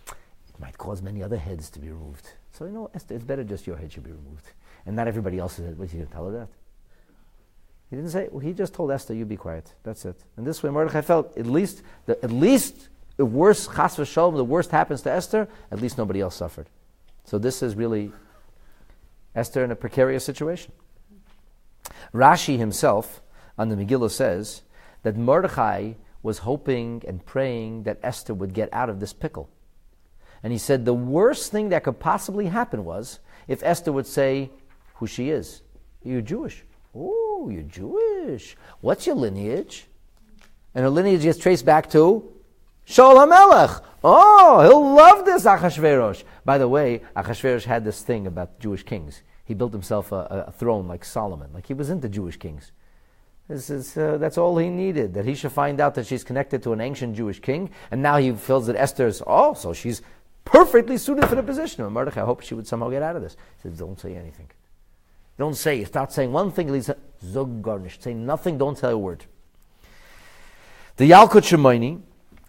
it might cause many other heads to be removed. So, Esther, it's better just your head should be removed. And not everybody else's head. What, you didn't tell her that? He didn't say, he just told Esther, you be quiet. That's it. And this way Mordechai felt, at least the worst, chas v'shalom, the worst happens to Esther, at least nobody else suffered. So this is really Esther in a precarious situation. Rashi himself on the Megillah says that Mordechai was hoping and praying that Esther would get out of this pickle. And he said the worst thing that could possibly happen was if Esther would say who she is. You're Jewish. Oh, you're Jewish. What's your lineage? And her lineage gets traced back to Shaul HaMelech. Oh, he'll love this Achashverosh. By the way, Achashverosh had this thing about Jewish kings. He built himself a throne like Solomon. Like he was into Jewish kings. That's all he needed, that he should find out that she's connected to an ancient Jewish king, and now he feels that Esther's, so she's perfectly suited for the position. And Mordechai hoped she would somehow get out of this. He said, don't say anything. Don't say. Start saying one thing, zog garnish. Say nothing, don't say a word. The Yalkut Shimoni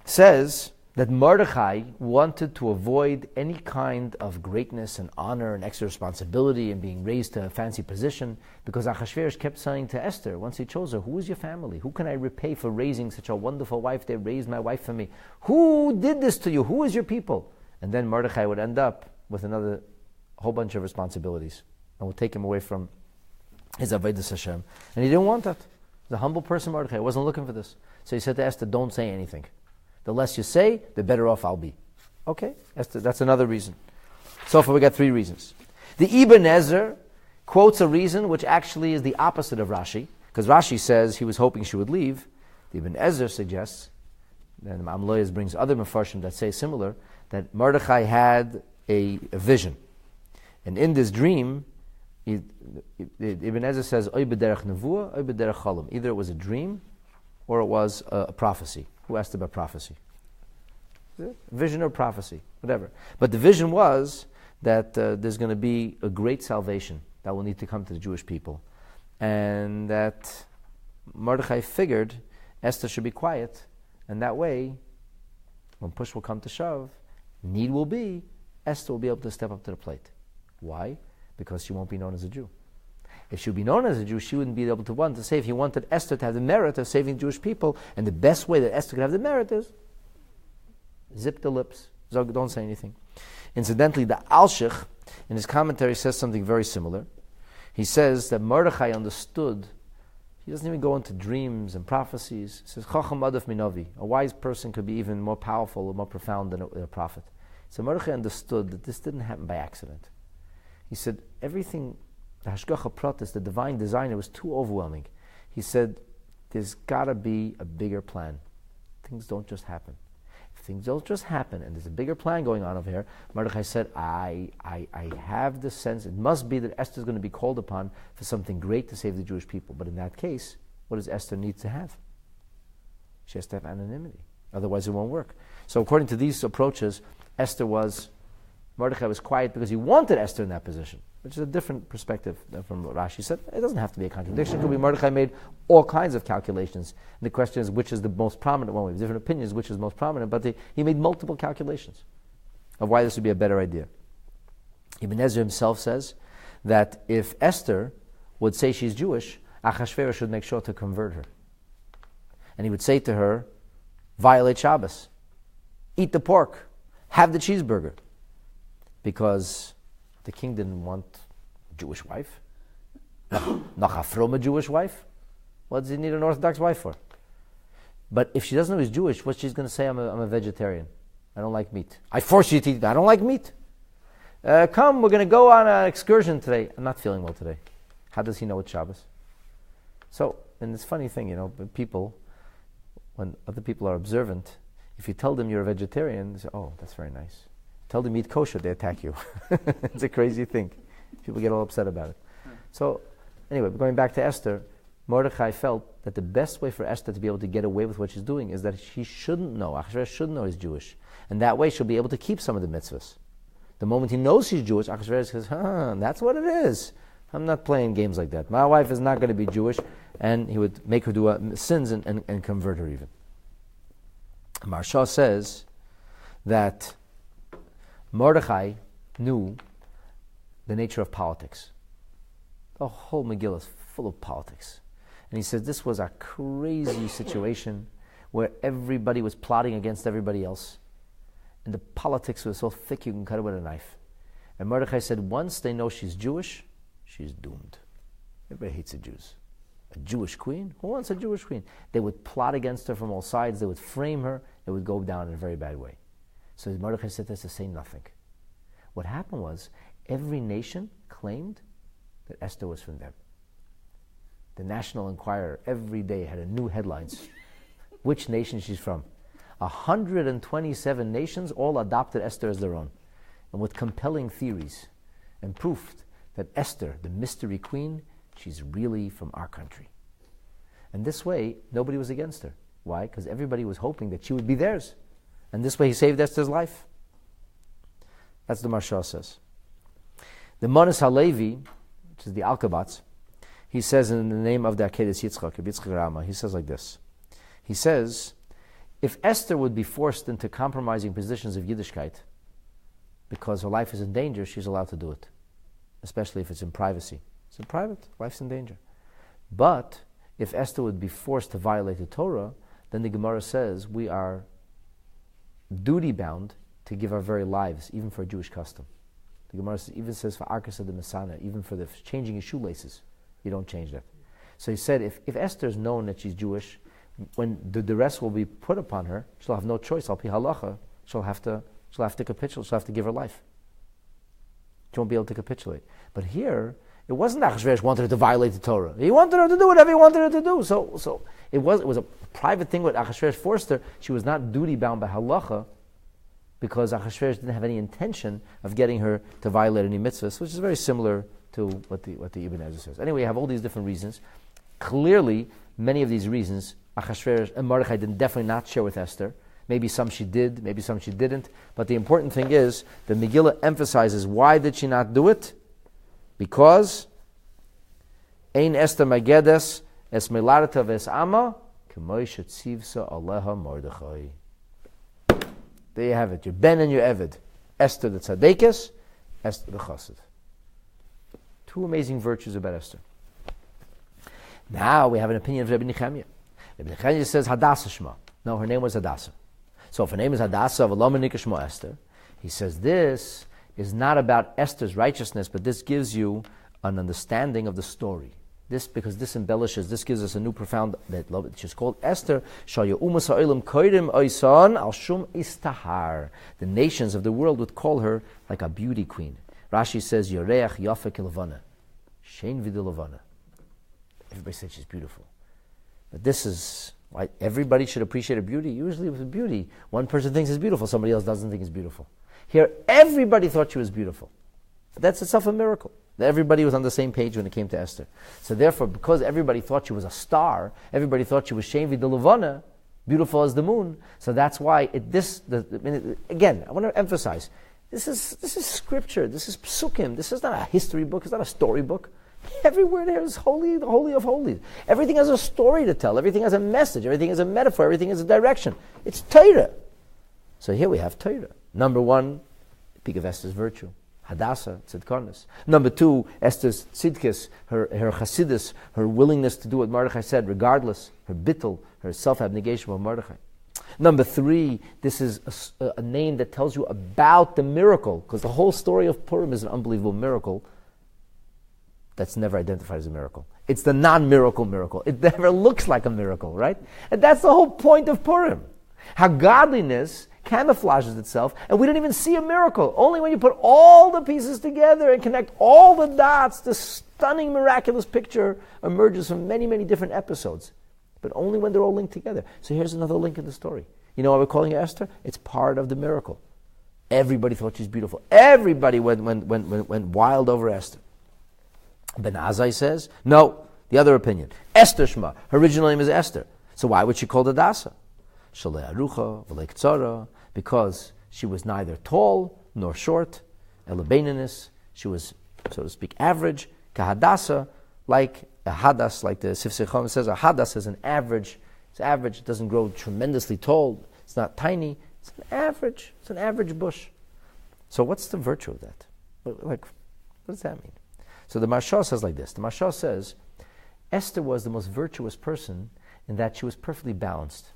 says that Mordechai wanted to avoid any kind of greatness and honor and extra responsibility and being raised to a fancy position, because Achashverosh kept saying to Esther, once he chose her, who is your family? Who can I repay for raising such a wonderful wife? They raised my wife for me. Who did this to you? Who is your people? And then Mordechai would end up with another whole bunch of responsibilities and would take him away from his Avodas Hashem. And he didn't want that. The humble person, Mordechai, wasn't looking for this. So he said to Esther, don't say anything. The less you say, the better off I'll be. Okay, that's another reason. So far we got 3 reasons. The Ibn Ezra quotes a reason which actually is the opposite of Rashi, because Rashi says he was hoping she would leave. The Ibn Ezra suggests, and Amloyas brings other Mefarshim that say similar, that Mordechai had a vision. And in this dream, Ibn Ezra says, Oy b'derech nevuah, oy b'derech chalom. Either it was a dream or it was a prophecy. Who asked about prophecy? Vision or prophecy, whatever. But the vision was that there's going to be a great salvation that will need to come to the Jewish people. And that Mordechai figured Esther should be quiet, and that way, when push will come to shove, need will be, Esther will be able to step up to the plate. Why? Because she won't be known as a Jew. If she would be known as a Jew, she wouldn't be able to say if he wanted Esther to have the merit of saving Jewish people, and the best way that Esther could have the merit is zip the lips, don't say anything. Incidentally, the Alshich, in his commentary, says something very similar. He says that Mordechai understood, he doesn't even go into dreams and prophecies. He says, Chacham Adaf Minavi, a wise person could be even more powerful or more profound than a prophet. So Mordechai understood that this didn't happen by accident. He said, everything, the Hashgacha Pratis, the divine designer, was too overwhelming. He said, there's got to be a bigger plan. Things don't just happen. If things don't just happen, and there's a bigger plan going on over here, Mordechai said, I have the sense, it must be that Esther's going to be called upon for something great to save the Jewish people. But in that case, what does Esther need to have? She has to have anonymity. Otherwise it won't work. So according to these approaches, Mordechai was quiet because he wanted Esther in that position, which is a different perspective from what Rashi said. It doesn't have to be a contradiction. It could be Mordechai made all kinds of calculations. And the question is, which is the most prominent one? We have different opinions, which is most prominent, but he made multiple calculations of why this would be a better idea. Ibn Ezra himself says that if Esther would say she's Jewish, Achashverosh should make sure to convert her. And he would say to her, violate Shabbos, eat the pork, have the cheeseburger. Because the king didn't want a Jewish wife. Not from a Jewish wife. What does he need an Orthodox wife for? But if she doesn't know he's Jewish, what's she's going to say? I'm a vegetarian. I don't like meat. I force you to eat. I don't like meat. Come, we're going to go on an excursion today. I'm not feeling well today. How does he know it's Shabbos? So, and it's a funny thing, when other people are observant, if you tell them you're a vegetarian, they say, oh, that's very nice. Tell them eat kosher, they attack you. It's a crazy thing. People get all upset about it. So, anyway, going back to Esther, Mordechai felt that the best way for Esther to be able to get away with what she's doing is that she shouldn't know, Achashverosh shouldn't know he's Jewish. And that way she'll be able to keep some of the mitzvahs. The moment he knows she's Jewish, Achashverosh says, that's what it is. I'm not playing games like that. My wife is not going to be Jewish. And he would make her do sins and convert her even. Maharsha says that Mordechai knew the nature of politics. The whole Megillah is full of politics. And he says this was a crazy situation where everybody was plotting against everybody else. And the politics was so thick you can cut it with a knife. And Mordechai said, once they know she's Jewish, she's doomed. Everybody hates the Jews. A Jewish queen? Who wants a Jewish queen? They would plot against her from all sides. They would frame her. It would go down in a very bad way. So Mordechai said this to say nothing. What happened was, every nation claimed that Esther was from them. The National Enquirer every day had a new headlines. Which nation she's from. 127 nations all adopted Esther as their own. And with compelling theories. And proved that Esther, the mystery queen, she's really from our country. And this way, nobody was against her. Why? Because everybody was hoping that she would be theirs. And this way he saved Esther's life. That's the Maharsha says. The Monas Halevi, which is the Alkabatz, he says in the name of the Akedes Yitzchak Rama, he says like this. He says, if Esther would be forced into compromising positions of Yiddishkeit, because her life is in danger, she's allowed to do it. Especially if it's in privacy. It's in private, life's in danger. But if Esther would be forced to violate the Torah, then the Gemara says we are duty-bound to give our very lives, even for a Jewish custom. The Gemara even says for Arkasa de Masana, even for the changing his shoelaces, you don't change that. So he said, if Esther is known that she's Jewish, when the duress will be put upon her, she'll have no choice. Al pi halacha, she'll have to capitulate. She'll have to give her life. She won't be able to capitulate. But here, it wasn't Achashverosh wanted her to violate the Torah. He wanted her to do whatever he wanted her to do. So it was a private thing what Achashverosh forced her. She was not duty bound by halacha because Achashverosh didn't have any intention of getting her to violate any mitzvahs, which is very similar to what the Ibn Ezra says. Anyway, you have all these different reasons. Clearly, many of these reasons, Achashverosh and Mordechai did definitely not share with Esther. Maybe some she did, maybe some she didn't. But the important thing is, the Megillah emphasizes why did she not do it? Because Ein Esther Magedes es Melarta ves Ama k'moi shetzivsa Aleha Mordechai. There you have it. Your Ben and your Eved. Esther the Tzadekes, Esther the Chassid. Two amazing virtues about Esther. Now we have an opinion of Rabbi Nechemiah. Rabbi Nechemiah says Hadassah Shema. No, her name was Hadassah. So if her name is Hadassah of Alama Nika Shema Esther, he says this is not about Esther's righteousness, but this gives you an understanding of the story. Because this embellishes, this gives us a new profound, which is called Esther. The nations of the world would call her like a beauty queen. Rashi says, Yoreach Yafa Kilavana. Shein Vidilavana. Everybody says she's beautiful. But this is why everybody should appreciate her beauty. Usually with beauty, one person thinks it's beautiful, somebody else doesn't think it's beautiful. Here, everybody thought she was beautiful. But that's itself a miracle. Everybody was on the same page when it came to Esther. So therefore, because everybody thought she was a star, everybody thought she was Shein Vidilavana, beautiful as the moon. So that's why again, I want to emphasize, this is scripture, this is psukim, this is not a history book, it's not a story book. Everywhere there is holy, the holy of holies. Everything has a story to tell, everything has a message, everything has a metaphor, everything has a direction. It's Torah. So here we have Torah. Number one, peak of Esther's virtue. Hadassah, tzidkarnis. Number two, Esther's tzidkis, her chasidus, her willingness to do what Mordechai said, regardless, her bittul, her self-abnegation of Mordechai. Number three, this is a name that tells you about the miracle, because the whole story of Purim is an unbelievable miracle that's never identified as a miracle. It's the non-miracle miracle. It never looks like a miracle, right? And that's the whole point of Purim. How godliness camouflages itself, and we don't even see a miracle. Only when you put all the pieces together and connect all the dots, this stunning, miraculous picture emerges from many, many different episodes. But only when they're all linked together. So here's another link in the story. You know why we're calling her Esther? It's part of the miracle. Everybody thought she's beautiful. Everybody went wild over Esther. Ben Azai says, no, the other opinion. Esther Shema. Her original name is Esther. So why would she call it Hadassah? Shalei Arucha, V'lei Ktsara, because she was neither tall nor short, Elabeinanis, she was, so to speak, average, Kahadassah, like a hadas, like the Sifsei Chom says, a hadas is an average. It's average, it doesn't grow tremendously tall. It's not tiny. It's an average bush. So what's the virtue of that? Like, what does that mean? So the Mashal says like this. The Mashal says, Esther was the most virtuous person in that she was perfectly balanced.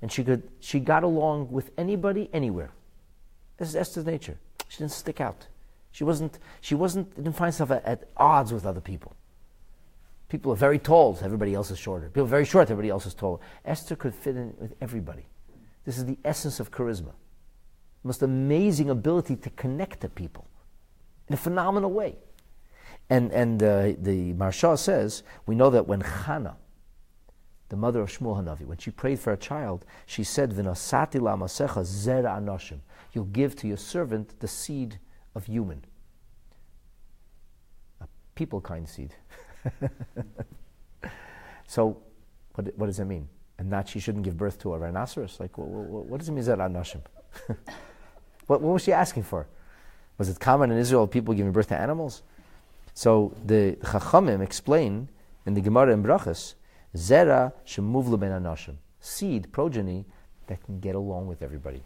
And she got along with anybody, anywhere. This is Esther's nature. She didn't stick out. She didn't find herself at odds with other people. People are very tall, so everybody else is shorter. People are very short, everybody else is taller. Esther could fit in with everybody. This is the essence of charisma. The most amazing ability to connect to people in a phenomenal way. And the Maharsha says, we know that when Chana, the mother of Shmuel Hanavi, when she prayed for a child, she said, "V'nosati la'amasecha zera anoshim." You'll give to your servant the seed of human, a people kind seed. So, what does that mean? And that she shouldn't give birth to a rhinoceros? Like, what does it mean, zera anoshim? What was she asking for? Was it common in Israel, people giving birth to animals? So the Chachamim explain in the Gemara in Brachas, Zera shemuvlu ben anoshim, seed, progeny, that can get along with everybody.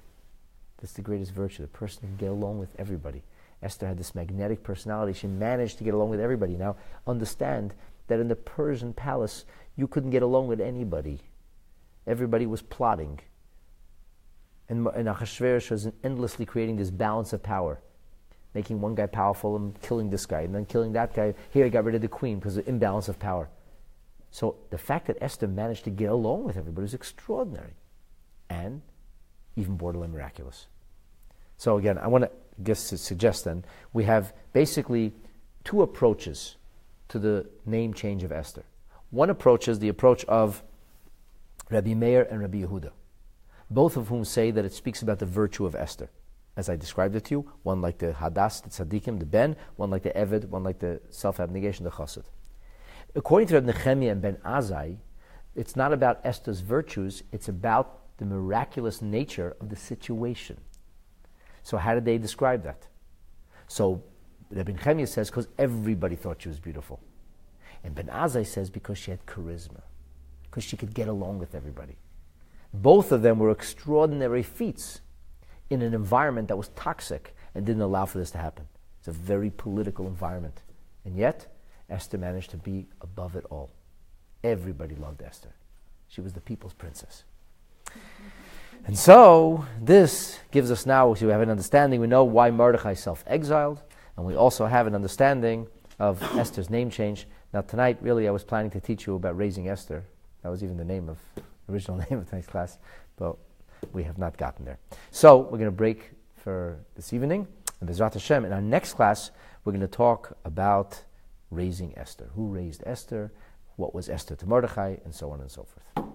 That's the greatest virtue. The person can get along with everybody. Esther had this magnetic personality. She managed to get along with everybody. Now, understand that in the Persian palace, you couldn't get along with anybody. Everybody was plotting. And Achashverosh was endlessly creating this balance of power, making one guy powerful and killing this guy, and then killing that guy. Here he got rid of the queen because of the imbalance of power. So the fact that Esther managed to get along with everybody is extraordinary and even borderline miraculous. So again, I want to suggest then, we have basically two approaches to the name change of Esther. One approach is the approach of Rabbi Meir and Rabbi Yehuda, both of whom say that it speaks about the virtue of Esther, as I described it to you, one like the Hadas, the Tzaddikim, the Ben, one like the Eved, one like the self-abnegation, the Chassid. According to Rabbi Nechemia and Ben Azai, it's not about Esther's virtues, it's about the miraculous nature of the situation. So how did they describe that? So Rabbi Nechemia says, because everybody thought she was beautiful. And Ben Azai says, because she had charisma, because she could get along with everybody. Both of them were extraordinary feats in an environment that was toxic and didn't allow for this to happen. It's a very political environment. And yet, Esther managed to be above it all. Everybody loved Esther. She was the people's princess. And so, this gives us now, we have an understanding, we know why Mordechai self-exiled, and we also have an understanding of Esther's name change. Now tonight, really, I was planning to teach you about raising Esther. That was even the original name of tonight's class, but we have not gotten there. So, we're going to break for this evening, and B'ezrat Hashem, in our next class, we're going to talk about raising Esther. Who raised Esther? What was Esther to Mordechai? And so on and so forth.